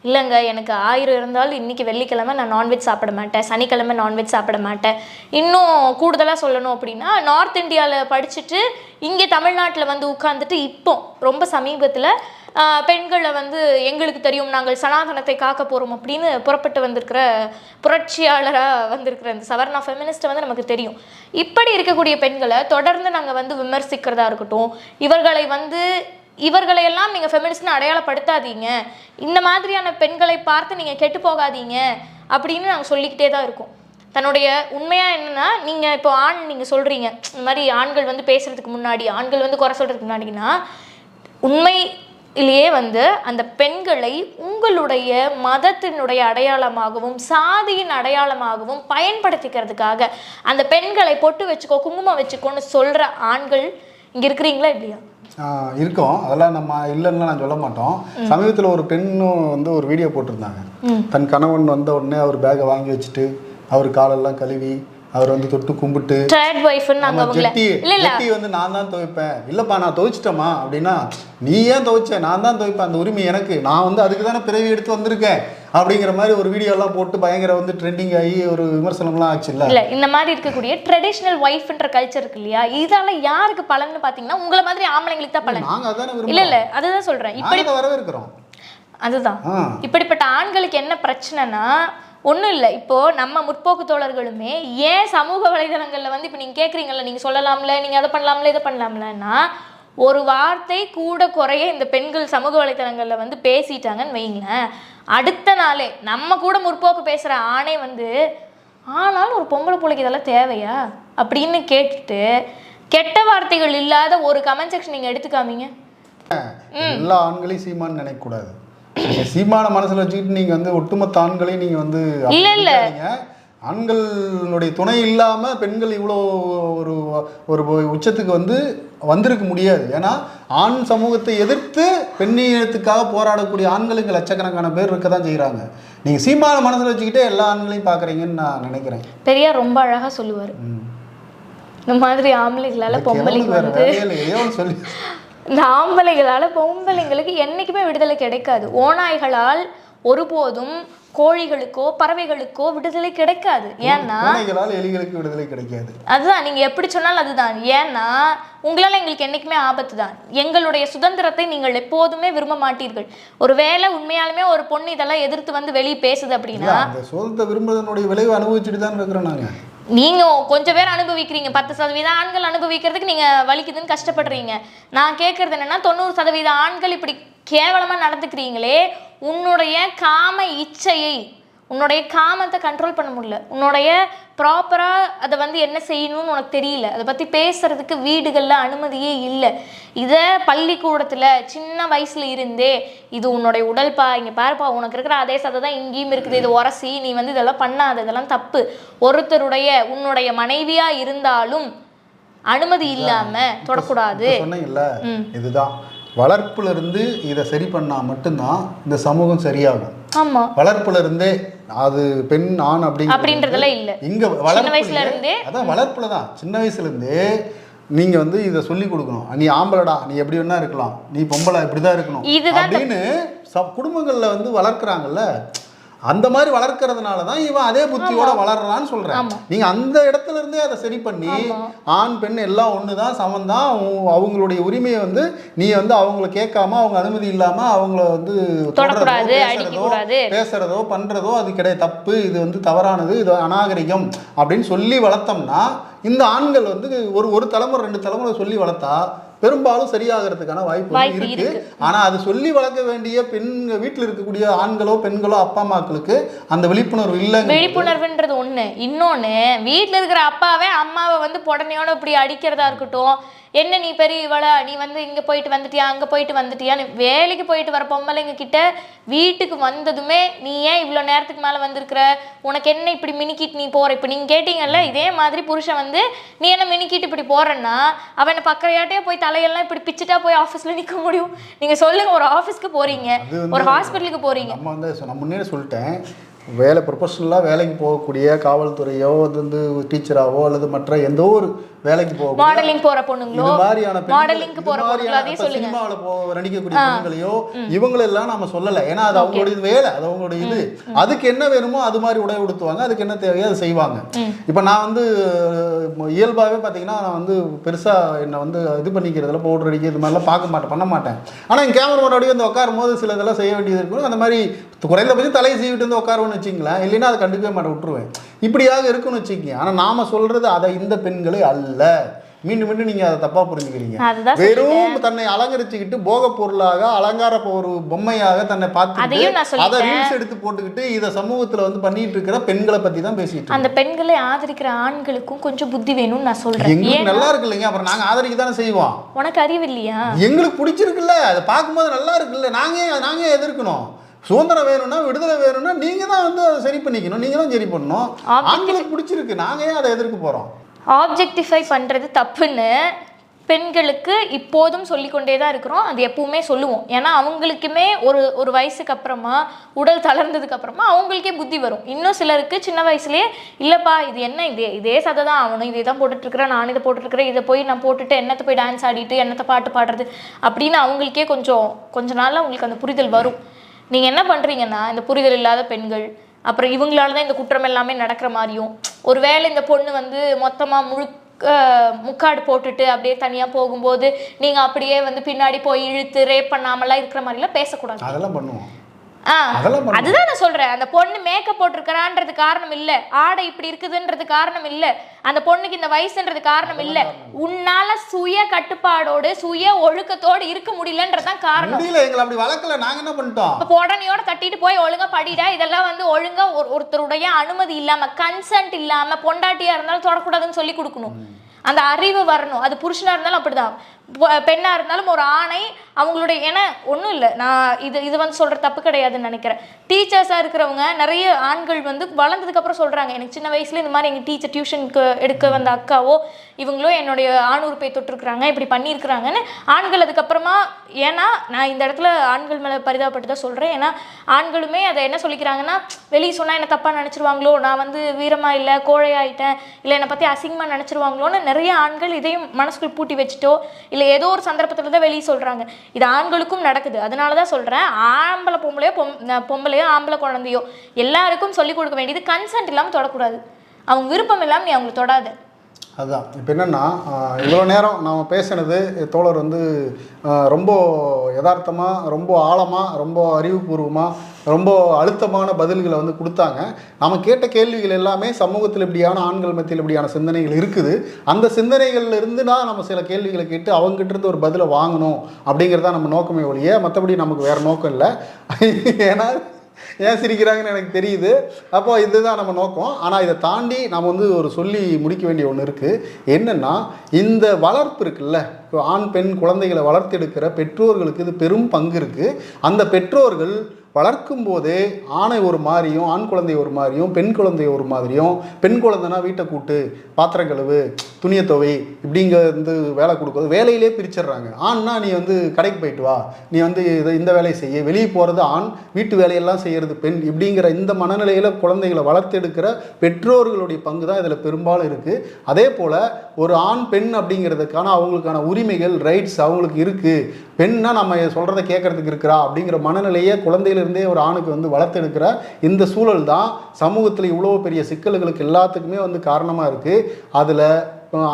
இல்லைங்க எனக்கு 1000 இருந்தாலும் இன்னைக்கு வெள்ளிக்கிழமை நான் நான்வெஜ் சாப்பிட மாட்டேன், சனிக்கிழமை நான்வெஜ் சாப்பிட மாட்டேன். இன்னும் கூடுதலாக சொல்லணும் அப்படின்னா, நார்த் இந்தியாவில் படிச்சுட்டு இங்கே தமிழ்நாட்டில் வந்து உட்காந்துட்டு இப்போ ரொம்ப சமீபத்தில் பெண்களை வந்து எங்களுக்கு தெரியும், நாங்கள் சனாதனத்தை காக்க போகிறோம் அப்படின்னு புறப்பட்டு வந்திருக்கிற புரட்சியாளராக வந்திருக்கிற இந்த சவர்ணா ஃபெமினிஸ்ட்டை வந்து நமக்கு தெரியும். இப்படி இருக்கக்கூடிய பெண்களை தொடர்ந்து நாங்கள் வந்து விமர்சிக்கிறதா இருக்கட்டும், இவர்களையெல்லாம் நீங்கள் ஃபெமினிஸ்ட்னு அடையாளப்படுத்தாதீங்க, இந்த மாதிரியான பெண்களை பார்த்து நீங்கள் கெட்டு போகாதீங்க அப்படின்னு நாங்கள் சொல்லிக்கிட்டே தான் இருக்கோம். தன்னுடைய உண்மையாக என்னென்னா, நீங்கள் இப்போ நீங்கள் சொல்கிறீங்க இந்த மாதிரி ஆண்கள் வந்து பேசுகிறதுக்கு முன்னாடி, ஆண்கள் வந்து குறை சொல்கிறதுக்கு முன்னாடினா, உண்மையிலேயே வந்து அந்த பெண்களை உங்களுடைய மதத்தினுடைய அடையாளமாகவும் சாதியின் அடையாளமாகவும் பயன்படுத்திக்கிறதுக்காக அந்த பெண்களை பொட்டு வச்சுக்கோ, குங்குமம் வச்சுக்கோன்னு சொல்கிற ஆண்கள் இங்கே இருக்கிறீங்களா இல்லையா? இருக்கோம், அதெல்லாம் நம்ம இல்லைன்னா நான் சொல்ல மாட்டோம். சமீபத்தில் ஒரு பெண்ணும் வந்து ஒரு வீடியோ போட்டிருந்தாங்க. தன் கணவன் வந்த உடனே அவர் பேக்கை வாங்கி வச்சுட்டு அவர் காலெல்லாம் கழுவி அவர் வந்து தொட்டு கும்பிட்டு ஜெட்டி வந்து நான் தான் துவைப்பேன், இல்லப்பா நான் துவைச்சிட்டேமா அப்படின்னா, நீ ஏன் துவைச்ச, நான் தான் துவைப்பேன், அந்த உரிமை எனக்கு, நான் வந்து அதுக்கு தானே பிறவி எடுத்து வந்திருக்கேன் அப்படிங்கிற மாதிரி ஒரு வீடியோலாம் போட்டு பயங்கர வந்து ட்ரெண்டிங் ஆகி ஒரு விமர்சனம்லாம் ஆச்சு. இல்லை இந்த மாதிரி இருக்கக்கூடிய ட்ரெடிஷ்னல் ஒய்ஃப்ன்ற கல்ச்சர் இருக்கு இல்லையா, இதால யாருக்கு பலன்னு பார்த்தீங்கன்னா உங்களை மாதிரி ஆம்பளைங்களுக்கு தான் பலன். நாங்கள் அதானே இல்லை அதுதான் சொல்கிறேன், இப்படி வரவேற்கிறோம். அதுதான் இப்படிப்பட்ட ஆண்களுக்கு என்ன பிரச்சனைனா ஒன்றும் இல்லை. இப்போது நம்ம முற்போக்கு தோழர்களுமே ஏன் சமூக வலைதளங்களில் வந்து இப்போ நீங்கள் கேட்குறீங்கல்ல, நீங்கள் சொல்லலாம்ல, நீங்கள் அதை பண்ணலாம்ல, இதை பண்ணலாம்லன்னா, ஒரு வார்த்தை கூட குறைய இந்த பெண்கள் சமூக வலைதளங்களில் வந்து பேசிட்டாங்கன்னு வைங்களேன், அடுத்த நாளே நம்ம கூட முற்போக்கு பேசுகிற ஆணே வந்து, ஆனாலும் ஒரு பொம்பளை பிள்ளைக்கு இதெல்லாம் தேவையா அப்படின்னு கேட்டுட்டு கெட்ட வார்த்தைகள் இல்லாத ஒரு கமெண்ட் செக்ஷன் நீங்கள் எடுத்துக்காமீங்க. எல்லா ஆண்களையும் சீமான்னு நினைக்கக்கூடாது. சீமான மனசுல வச்சுக்கிட்டு நீங்க வந்து ஒட்டுமொத்த ஆண்களையும் நீங்க வந்து ஆண்களுடைய துணை இல்லாம பெண்கள் இவ்வளோ ஒரு ஒரு உச்சத்துக்கு வந்து வந்திருக்க முடியாது. ஏன்னா ஆண் சமூகத்தை எதிர்த்து பெண்ணியத்துக்காக போராடக்கூடிய ஆண்களுக்கு லட்சக்கணக்கான பேர் இருக்க தான் செய்கிறாங்க. நீங்க சீமான மனசுல வச்சுக்கிட்டே எல்லா ஆண்களையும் பாக்குறீங்கன்னு நான் நினைக்கிறேன். பெரியார் ரொம்ப அழகா சொல்லுவார், இந்த மாதிரி ஆம்பளைகளால பொம்பளைக்கு வந்து சொல்லி இந்த ஆம்பளைகளால் பொம்பளைங்களுக்கு என்றைக்குமே விடுதலை கிடைக்காது. ஓநாய்களால் ஒருபோதும் கோழிகளுக்கோ பறவைகளுக்கோ விடுதலை கிடைக்காது. ஏன்னா எலிகளுக்கு விடுதலை கிடைக்காது. அதுதான் நீங்க எப்படி சொன்னாலும் அதுதான். ஏன்னா உங்களால எங்களுக்கு என்னைக்குமே ஆபத்து தான். எங்களுடைய சுதந்திரத்தை நீங்கள் எப்போதுமே விரும்ப மாட்டீர்கள். ஒருவேளை உண்மையாலுமே ஒரு பொண்ணு இதெல்லாம் எதிர்த்து வந்து வெளியே பேசுது அப்படின்னா சுதந்திரத்தை விரும்புவதனுடைய விளைவு அனுபவிச்சுட்டு தான் இருக்கிறோம் நாங்க. நீங்க கொஞ்சம் பேர் அனுபவிக்கிறீங்க, 10% ஆண்கள் அனுபவிக்கிறதுக்கு நீங்க வலிக்குதுன்னு கஷ்டப்படுறீங்க. நான் கேட்கறது என்னன்னா 90% ஆண்கள் இப்படி கேவலமா நடந்துக்கிறீங்களே, உன்னுடைய காம இச்சையை, உன்னுடைய காமத்தை கண்ட்ரோல் பண்ண முடியல, உன்னுடைய ப்ராப்பரா அதை வந்து என்ன செய்யணும்னு உனக்கு தெரியல, அதை பத்தி பேசுறதுக்கு வீடுகள்ல அனுமதியே இல்லை. இதை பள்ளிக்கூடத்துல சின்ன வயசுல இருந்தே இது உன்னுடைய உடல்பா, இங்க பாருப்பா உனக்கு இருக்கிற அதே சதை தான் இங்கேயும் இருக்குது, இது உரசி நீ வந்து இதெல்லாம் பண்ணாத, இதெல்லாம் தப்பு. ஒருத்தருடைய உன்னுடைய மனைவியா இருந்தாலும் அனுமதி இல்லாம தொடக்கூடாது. சொன்னீங்கல்ல, இதுதான் வளர்ப்புல இருந்து இதை சரி பண்ணா மட்டும்தான் இந்த சமூகம் சரியாகும். ஆமா, வளர்ப்புல இருந்தே அது பெண் ஆண் அப்படின்றதெல்லாம் இல்ல. இங்க வயசுல இருந்தே அதான் வளர்ப்புல தான் சின்ன வயசுல இருந்தே நீங்க வந்து இதை சொல்லி கொடுக்கணும். நீ ஆம்பளடா, நீ எப்படி வேணா இருக்கலாம், நீ பொம்பளை இப்படிதான் இருக்கணும் அப்படின்னு குடும்பங்கள்ல வந்து வளர்க்குறாங்கல்ல. அந்த மாதிரி வளர்க்கறதுனால தான் இவன் அதே புத்தியோட வளர்றான்னு சொல்றேன். நீங்க அந்த இடத்துல இருந்தே அதை சரி பண்ணி ஆண் பெண் எல்லாம் ஒண்ணுதான், சமந்தான், அவங்களுடைய உரிமையை வந்து நீ வந்து அவங்கள கேட்காம அவங்க அனுமதி இல்லாம அவங்கள வந்து பேசுறதோ பண்றதோ அது கிடையாது, தப்பு, இது வந்து தவறானது, இது அநாகரிகம் அப்படின்னு சொல்லி வளர்த்தோம்னா இந்த ஆண்கள் வந்து ஒரு தலைமுறை 2 தலைமுறை சொல்லி வளர்த்தா பெரும்பாலும் சரியாகிறதுக்கான வாய்ப்பு இருக்கு. ஆனா அது சொல்லி வளர்க்க வேண்டிய வீட்டில் இருக்கக்கூடிய ஆண்களோ பெண்களோ அப்பா அம்மாக்களுக்கு அந்த விழிப்புணர்வு இல்லை. விழிப்புணர்வுன்றது ஒண்ணு. இன்னொன்னு, வீட்டுல இருக்கிற அப்பாவே அம்மாவை வந்து புடனையோட இப்படி அடிக்கிறதா இருக்கட்டும், என்ன நீ பெரிய இவளா, நீ வந்து இங்க போயிட்டு வந்துட்டியா அங்க போயிட்டு வந்துட்டியான்னு வேலைக்கு போயிட்டு வர பொம்பளைங்க கிட்ட வீட்டுக்கு வந்ததுமே நீ ஏன் இவ்வளோ நேரத்துக்கு மேலே வந்திருக்கிற, உனக்கு என்ன இப்படி மினிக்கிட்டு நீ போற, இப்போ நீங்கள் கேட்டீங்கல்ல இதே மாதிரி புருஷன் வந்து நீ என்ன மினிக்கிட்டு இப்படி போறேன்னா அவனை பக்கறையாட்டே போய் தலையெல்லாம் இப்படி பிச்சுட்டா போய் ஆஃபீஸில் நிற்க முடியும்? நீங்கள் சொல்லுங்க, ஒரு ஆஃபீஸ்க்கு போறீங்க, ஒரு ஹாஸ்பிட்டலுக்கு போறீங்க. நம்ம வந்து நான் முன்னே சொல்லிட்டேன், வேலை ப்ரொஃபஷனலாக வேலைக்கு போகக்கூடிய காவல்துறையோ வந்து டீச்சராகவோ அல்லது மற்ற எந்த ஒரு வேலைக்கு போக மாடலிங் போற பொண்ணுங்களோ, மாதிரியான மாடலிங்க்கு போற பொண்ணுங்களோ, அதே சொல்லுங்க, சினிமாவில் நடிக்கக்கூடிய பொண்ணுங்களையோ இவங்களெல்லாம் நம்ம சொல்லலை. ஏன்னா அது அவங்களுடைய வேலை, அது அவங்களுடைய இது. அதுக்கு என்ன வேணுமோ அது மாதிரி உடை உடுத்துவாங்க, அதுக்கு என்ன தேவையோ அதை செய்வாங்க. இப்போ நான் வந்து இயல்பாகவே பார்த்தீங்கன்னா நான் வந்து பெருசாக என்னை வந்து இது பண்ணிக்கிறதுல பவுடர் அடிக்க இது மாதிரிலாம் பண்ண மாட்டேன். ஆனால் என் கேமரா முன்னாடி வந்து உட்காரும் போது சில இதெல்லாம் செய்ய வேண்டியது இருக்கும். அந்த மாதிரி குறைந்தபட்சம் தலையை சீவிட்டு வந்து உட்காருன்னு வச்சுங்களேன், இல்லைன்னா அதை கண்டுக்கவே மாட்டேன், விட்டுருவேன். இப்படியாக இருக்குன்னு வச்சுக்கோங்க. ஆனால் நாம சொல்றது அதை இந்த பெண்களே அல்ல. மீண்டும் மீண்டும் நீங்க அதை தப்பா புரிஞ்சுக்கிறீங்க. வெறும் தன்னை அலங்கரிச்சுக்கிட்டு போக பொருளாக அலங்கார ஒரு பொம்மையாக தன்னை பார்த்து அதை ரீல்ஸ் எடுத்து போட்டுக்கிட்டு இதை சமூகத்துல வந்து பண்ணிட்டு இருக்கிற பெண்களை பத்தி தான் பேசிட்டு. அந்த பெண்களை ஆதரிக்கிற ஆண்களுக்கும் கொஞ்சம் புத்தி வேணும்னு நான் சொல்றேன். எங்களுக்கு நல்லா இருக்கு இல்லைங்க, அப்புறம் நாங்க ஆதரிக்க தானே செய்வோம். உனக்கு அறிவு இல்லையா? எங்களுக்கு பிடிச்சிருக்குல்ல, அதை பார்க்கும்போது நல்லா இருக்குல்ல, நாங்க எதிர்க்கணும். சுதந்திரம் வேணும்னா, விடுதலை வேணும்னா நீங்க தான் வந்து அதை சரி பண்ணிக்கணும், நீங்க தான் சரி பண்ணணும். ஆண்களுக்கு பிடிச்சிருக்கு, நாங்க ஏன் அதை எதிர்க்க போறோம்? ஆப்ஜெக்டிஃபை பண்றது தப்புன்னு பெண்களுக்கு இப்போதும் சொல்லிக்கொண்டே தான் இருக்கிறோம். அது எப்பவுமே சொல்லுவோம். ஏன்னா அவங்களுக்குமே ஒரு வயசுக்கு அப்புறமா, உடல் தளர்ந்ததுக்கு அப்புறமா அவங்களுக்கே புத்தி வரும். இன்னும் சிலருக்கு சின்ன வயசுலேயே இல்லைப்பா இது என்ன இதே சதை தான், அவனும் இதே தான் போட்டுட்ருக்கிறேன், நான் இதை போட்டுட்ருக்கிறேன், இதை போய் நான் போட்டுட்டு என்னத்தை போய் டான்ஸ் ஆடிட்டு என்னத்தை பாட்டு பாடுறது அப்படின்னு அவங்களுக்கே கொஞ்ச நாளில் அவங்களுக்கு அந்த புரிதல் வரும். நீங்கள் என்ன பண்ணுறீங்கன்னா, இந்த புரிதல் இல்லாத பெண்கள் அப்புறம் இவங்களால தான் இந்த குற்றம் எல்லாமே நடக்கிற மாதிரியும், ஒருவேளை இந்த பொண்ணு வந்து மொத்தமாக முக்காடு போட்டுட்டு அப்படியே தனியாக போகும்போது நீங்கள் அப்படியே வந்து பின்னாடி போய் இழுத்து ரேப் பண்ணாமலாம் இருக்கிற மாதிரிலாம் பேசக்கூடாது. அதெல்லாம் பண்ணுவோம். அதுதான் நான் சொல்றேன். அந்த பொண்ணு மேக்கப் போட்டிருக்கிறான்றது காரணம் இல்ல, ஆடை இப்படி இருக்குதுன்றது காரணம் இல்ல, அந்த பொண்ணுக்கு இந்த வயசுன்றது காரணம் இல்ல, உன்னால சுய கட்டுப்பாடோடு சுய ஒழுக்கத்தோடு இருக்க முடியலன்றதான் காரணம். அப்படி வளர்க்கல, நாங்க என்ன பண்ணிட்டோம்? இப்ப உடனையோட தட்டிட்டு போய் ஒழுங்கா படிடா, இதெல்லாம் வந்து ஒழுங்கா ஒருத்தருடைய அனுமதி இல்லாம, கன்சென்ட் இல்லாம, பொண்டாட்டியா இருந்தாலும் தொடக்கூடாதுன்னு சொல்லி கொடுக்கணும். அந்த அறிவு வரணும். அது புருஷனா இருந்தாலும் அப்படிதான், பெண்ணா இருந்தாலும் ஒரு ஆணை அவங்களுடைய, ஏன்னா ஒன்றும் இல்லை, நான் இது வந்து சொல்கிற தப்பு கிடையாதுன்னு நினைக்கிறேன். டீச்சர்ஸாக இருக்கிறவங்க நிறைய ஆண்கள் வந்து வளர்ந்ததுக்கப்புறம் சொல்கிறாங்க, எனக்கு சின்ன வயசுல இந்த மாதிரி எங்கள் டீச்சர் டியூஷனுக்கு எடுக்க வந்த அக்காவோ இவங்களோ என்னுடைய ஆணுறுப்பை தொட்டிருக்கிறாங்க, இப்படி பண்ணியிருக்கிறாங்கன்னு ஆண்கள் அதுக்கப்புறமா. ஏன்னா நான் இந்த இடத்துல ஆண்கள் மேலே பரிதாபப்பட்டு தான் சொல்கிறேன். ஏன்னா ஆண்களுமே அதை என்ன சொல்லிக்கிறாங்கன்னா, வெளியே சொன்னால் என்ன தப்பாக நினச்சிருவாங்களோ, நான் வந்து வீரமாக இல்லை கோழையாயிட்டேன், இல்லை என்னை பற்றி அசிங்கமாக நினச்சிருவாங்களோன்னு நிறைய ஆண்கள் இதையும் மனசுக்குள் பூட்டி வச்சுட்டோ இல்லை ஏதோ ஒரு சந்தர்ப்பத்தில் தான் வெளியே சொல்கிறாங்க. இது ஆண்களுக்கும் நடக்குது. அதனால தான் சொல்கிறேன், ஆம்பளை பொம்பளையோ பொம்பளையோ ஆம்பளை குழந்தையோ எல்லாருக்கும் சொல்லிக் கொடுக்க வேண்டியது கன்சென்ட் இல்லாமல் தொடக்கூடாது. அவங்க விருப்பம் இல்லாமல் நீ அவங்களை தொடாத. அதுதான் இப்போ என்னென்னா, இவ்வளோ நேரம் நாம் பேசினது தோழர் வந்து ரொம்ப யதார்த்தமாக, ரொம்ப ஆழமாக, ரொம்ப அறிவுபூர்வமாக, ரொம்ப அழுத்தமான பதில்களை வந்து கொடுத்தாங்க. நம்ம கேட்ட கேள்விகள் எல்லாமே சமூகத்தில் இப்படியான ஆண்கள் மத்தியில் இப்படியான சிந்தனைகள் இருக்குது. அந்த சிந்தனைகள்ல இருந்து தான் நம்ம சில கேள்விகளை கேட்டு அவங்ககிட்ட இருந்து ஒரு பதிலை வாங்கணும் அப்படிங்கிறதான் நம்ம நோக்கமே ஒழிய மற்றபடி நமக்கு வேறு நோக்கம் இல்லை. ஏன்னா ஏன் சிரிக்கிறாங்கன்னு எனக்கு தெரியுது. அப்போ இதுதான் நம்ம நோக்கம். ஆனால் இதை தாண்டி நம்ம வந்து ஒரு சொல்லி முடிக்க வேண்டிய ஒன்று இருக்குது. என்னென்னா, இந்த வளர்ப்பு இருக்குல்ல, ஆண் பெண் குழந்தைகளை வளர்த்தெடுக்கிற பெற்றோர்களுக்கு இது பெரும் பங்கு இருக்குது. அந்த பெற்றோர்கள் வளர்க்கும் போதே ஆணை ஒரு மாதிரியும் ஆண் குழந்தை ஒரு மாதிரியும் பெண் குழந்தை ஒரு மாதிரியும், பெண் குழந்தைனா வீட்டை கூட்டு, பாத்திரம் கழுவு, துணியை துவை, இப்படிங்க வந்து வேலை கொடுக்குறது வேலையிலே பிரிச்சிடுறாங்க. ஆண்னா நீ வந்து கடைக்கு போயிட்டு வா, நீ வந்து இந்த வேலையை செய்ய, வெளியே போகிறது ஆண், வீட்டு வேலையெல்லாம் செய்கிறது பெண், இப்படிங்கிற இந்த மனநிலையில் குழந்தைகளை வளர்த்தெடுக்கிற பெற்றோர்களுடைய பங்கு தான் இதில் பெரும்பாலும் இருக்குது. அதே போல் ஒரு ஆண் பெண் அப்படிங்கிறதுக்கான அவங்களுக்கான உரிமைகள், ரைட்ஸ் அவங்களுக்கு இருக்குது. பெண்ணா நம்ம சொல்கிறத கேட்கறதுக்கு இருக்கிறா அப்படிங்கிற மனநிலையை குழந்தையிலிருந்தே ஒரு ஆணுக்கு வந்து வளர்த்தெடுக்கிற இந்த சூழல் தான் சமூகத்தில் இவ்வளோ பெரிய சிக்கல்களுக்கு எல்லாத்துக்குமே வந்து காரணமாக இருக்குது. அதில்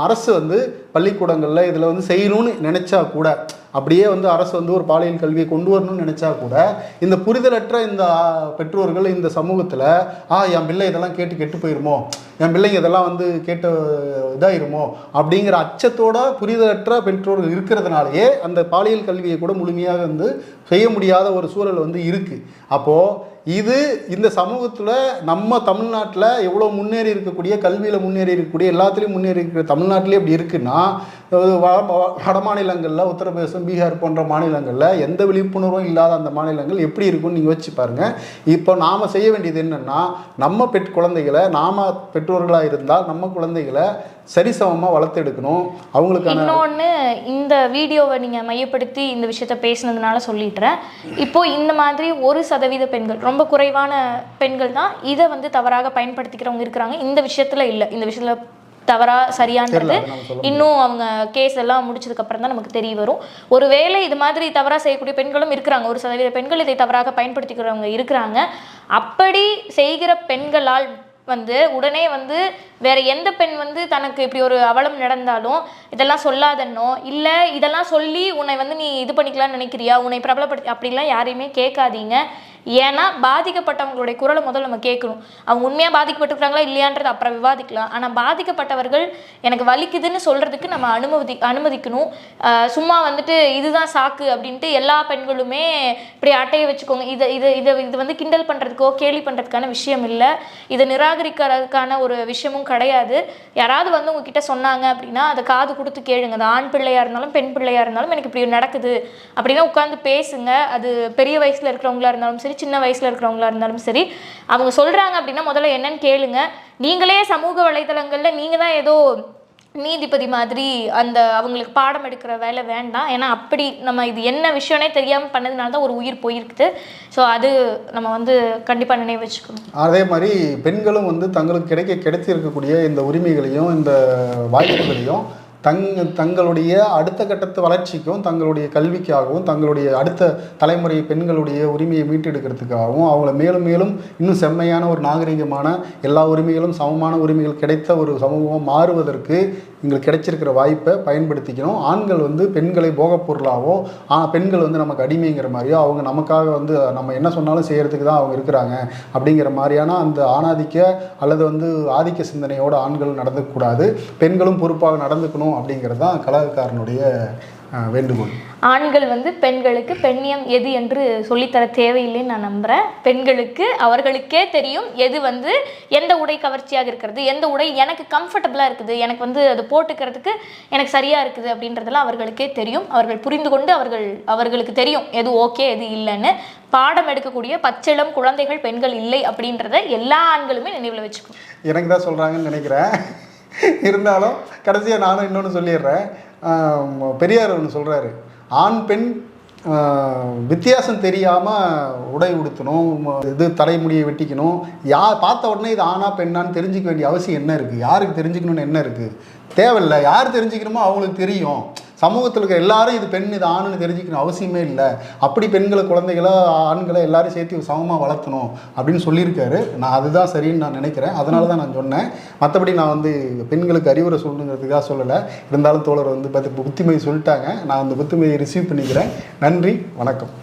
அரசு வந்து பள்ளிக்கூடங்களில் இதில் வந்து செய்யணும்னு நினச்சா கூட, அப்படியே வந்து அரசு வந்து ஒரு பாலியல் கல்வியை கொண்டு வரணும்னு நினச்சா கூட, இந்த புரிதலற்ற இந்த பெற்றோர்கள் இந்த சமூகத்தில் என் பிள்ளை இதெல்லாம் கேட்டு கெட்டு போயிருமோ, என் பிள்ளைங்க இதெல்லாம் வந்து கேட்டு இதாயிருமோ அப்படிங்கிற அச்சத்தோட புரிதலற்ற பெற்றோர்கள் இருக்கிறதுனாலேயே அந்த பாலியல் கல்வியை கூட முழுமையாக வந்து செய்ய முடியாத ஒரு சூழல் வந்து இருக்குது. அப்போது இது இந்த சமூகத்தில் நம்ம தமிழ்நாட்டில் எவ்வளோ முன்னேறி இருக்கக்கூடிய, கல்வியில் முன்னேறி இருக்கக்கூடிய, எல்லாத்துலேயும் முன்னேறி இருக்கிற தமிழ்நாட்டிலே இப்படி இருக்குன்னா, வட மாநிலங்களில் உத்தரப்பிரதேசம், பீகார் போன்ற மாநிலங்களில் எந்த விழிப்புணர்வும் இல்லாத அந்த மாநிலங்கள் எப்படி இருக்குன்னு நீங்கள் யோசிச்சு பாருங்கள். இப்போ நாம் செய்ய வேண்டியது என்னென்னா, நம்ம குழந்தைகளை, நாம் பெற்றோர்களாக இருந்தால் நம்ம குழந்தைகளை சரிசமமாக வளர்த்தெடுக்கணும். அவங்களுக்கான இன்னொன்று, இந்த வீடியோவை நீங்கள் மையப்படுத்தி இந்த விஷயத்த பேசினதுனால சொல்லிடுறேன். இப்போது இந்த மாதிரி 1% பெண்கள், ரொம்ப குறைவான பெண்கள் தான் இதை வந்து தவறாக பயன்படுத்திக்கிறவங்க இருக்கிறாங்க. இந்த விஷயத்தில் இல்லை, இந்த விஷயத்தில் தவறா சரியானது இன்னும் அவங்க கேஸ் எல்லாம் முடிச்சதுக்கு அப்புறம் தான் நமக்கு தெரிய வரும். ஒருவேளை இது மாதிரி தவறா செய்யக்கூடிய பெண்களும் இருக்கிறாங்க, 1% பெண்கள் இதை தவறாக பயன்படுத்திக்கிறவங்க இருக்கிறாங்க. அப்படி செய்கிற பெண்களால் வந்து உடனே வந்து வேற எந்த பெண் வந்து தனக்கு இப்படி ஒரு அவலம் நடந்தாலும் இதெல்லாம் சொல்லாதன்னோ, இல்லை இதெல்லாம் சொல்லி உன்னை வந்து நீ இது பண்ணிக்கலாம்னு நினைக்கிறியா, உன்னை பிரபலப்படுத்தி, அப்படிலாம் யாரையுமே கேட்காதீங்க. ஏன்னா பாதிக்கப்பட்டவங்களுடைய குரலை முதல்ல நம்ம கேட்கணும். அவங்க உண்மையாக பாதிக்கப்பட்டிருக்கிறாங்களா இல்லையான்றது அப்புறம் விவாதிக்கலாம். ஆனால் பாதிக்கப்பட்டவர்கள் எனக்கு வலிக்குதுன்னு சொல்கிறதுக்கு நம்ம அனுமதிக்கணும். சும்மா வந்துட்டு இதுதான் சாக்கு அப்படின்ட்டு எல்லா பெண்களுமே இப்படி அட்டையை வச்சுக்கோங்க, இது வந்து கிண்டல் பண்ணுறதுக்கோ கேலி பண்ணுறதுக்கான விஷயம் இல்லை, இதை நிராகரிக்கிறதுக்கான ஒரு விஷயமும் கிடையாது. யாராவது வந்து உங்ககிட்ட சொன்னாங்க அப்படின்னா அதை காது கொடுத்து கேளுங்க. அது ஆண் பிள்ளையாக இருந்தாலும் பெண் பிள்ளையாக இருந்தாலும் எனக்கு இப்படி நடக்குது அப்படின்னா உட்காந்து பேசுங்க. அது பெரிய வயசில் இருக்கிறவங்களா இருந்தாலும் சரி, சின்ன வயசுல இருக்கிறவங்களா இருந்தாலும் சரி, அவங்க சொல்றாங்க அப்படின்னா முதல்ல என்னன்னு கேளுங்க. நீங்களே சமூக வலைதளங்கள்ல நீங்க தான் ஏதோ நீதிபதி மாதிரி அந்த அவங்களுக்கு பாடம் எடுக்கிற வேலை வேண்டாம். ஏன்னா அப்படி நம்ம இது என்ன விஷயம்னே தெரியாமல் பண்ணதுனால தான் ஒரு உயிர் போயிருக்குது. ஸோ அது நம்ம வந்து கண்டிப்பாக நினைவு வச்சுக்கணும். அதே மாதிரி பெண்களும் வந்து தங்களுக்கு கிடைச்சிருக்கக்கூடிய இந்த உரிமைகளையும் இந்த வாய்ப்புகளையும் தங்களுடைய அடுத்த கட்டத்து வளர்ச்சிக்கும், தங்களுடைய கல்விக்காகவும், தங்களுடைய அடுத்த தலைமுறை பெண்களுடைய உரிமையை மீட்டெடுக்கிறதுக்காகவும், அவங்கள மேலும் மேலும் இன்னும் செம்மையான ஒரு நாகரிகமான எல்லா உரிமைகளும் சமமான உரிமைகள் கிடைத்த ஒரு சமூகம் மாறுவதற்கு எங்களுக்கு கிடைச்சிருக்கிற வாய்ப்பை பயன்படுத்திக்கணும். ஆண்கள் வந்து பெண்களை போகப் பொருளாவோ, பெண்கள் வந்து நமக்கு அடிமைங்கிற மாதிரியோ, அவங்க நமக்காக வந்து நம்ம என்ன சொன்னாலும் செய்கிறதுக்கு தான் அவங்க இருக்கிறாங்க அப்படிங்கிற மாதிரியான அந்த ஆணாதிக்க அல்லது வந்து ஆதிக்க சிந்தனையோடு ஆண்கள் நடந்துக்கூடாது. பெண்களும் பொறுப்பாக நடந்துக்கணும் அப்படிங்கிறது தான் கலாக்காரனுடைய வேண்டுகோள். ஆண்கள் வந்து பெண்களுக்கு பெண்ணியம் எது என்று சொல்லித்தர தேவையில்லைன்னு நான் நம்புகிறேன். பெண்களுக்கு அவர்களுக்கே தெரியும் எது வந்து எந்த உடை கவர்ச்சியாக இருக்கிறது, எந்த உடை எனக்கு கம்ஃபர்டபுளாக இருக்குது, எனக்கு வந்து அது போட்டுக்கிறதுக்கு எனக்கு சரியாக இருக்குது அப்படின்றதெல்லாம் அவர்களுக்கே தெரியும். அவர்கள் புரிந்து கொண்டு அவர்களுக்கு தெரியும் எது ஓகே எது இல்லைன்னு. பாடம் எடுக்கக்கூடிய பச்சிளம் குழந்தைகள் பெண்கள் இல்லை அப்படின்றத எல்லா ஆண்களுமே நினைவில் வச்சுக்கணும். எனக்கு தான் சொல்கிறாங்கன்னு நினைக்கிறேன். இருந்தாலும் கடைசியாக நானும் இன்னொன்று சொல்லிடுறேன். பெரியார் ஒன்று சொல்கிறாரு, ஆண் பெண் வித்தியாசம் தெரியாமல் உடை உடுத்தணும், இது தலைமுடியை வெட்டிக்கணும், பார்த்த உடனே இது ஆணா பெண்ணான்னு தெரிஞ்சிக்க வேண்டிய அவசியம் என்ன இருக்குது? யாருக்கு தெரிஞ்சுக்கணும்னு என்ன இருக்குது? தேவையில்லை. யார் தெரிஞ்சுக்கணுமோ அவங்களுக்கு தெரியும். சமூகத்தில் இருக்கிற எல்லாரும் இது பெண் இது ஆணுன்னு தெரிஞ்சுக்கணும் அவசியமே இல்லை. அப்படி பெண்களை குழந்தைகளை ஆண்களை எல்லாரும் சேர்த்து சமமாக வளர்த்தணும் அப்படின்னு சொல்லியிருக்காரு. நான் அதுதான் சரின்னு நான் நினைக்கிறேன். அதனால தான் நான் சொன்னேன். மற்றபடி நான் வந்து பெண்களுக்கு அறிவுரை சொல்லணுங்கிறதுக்காக சொல்லலை. இருந்தாலும் தோழர் வந்து புத்திமதி சொல்லிட்டாங்க. நான் அந்த புத்திமதியை ரிசீவ் பண்ணிக்கிறேன். நன்றி, வணக்கம்.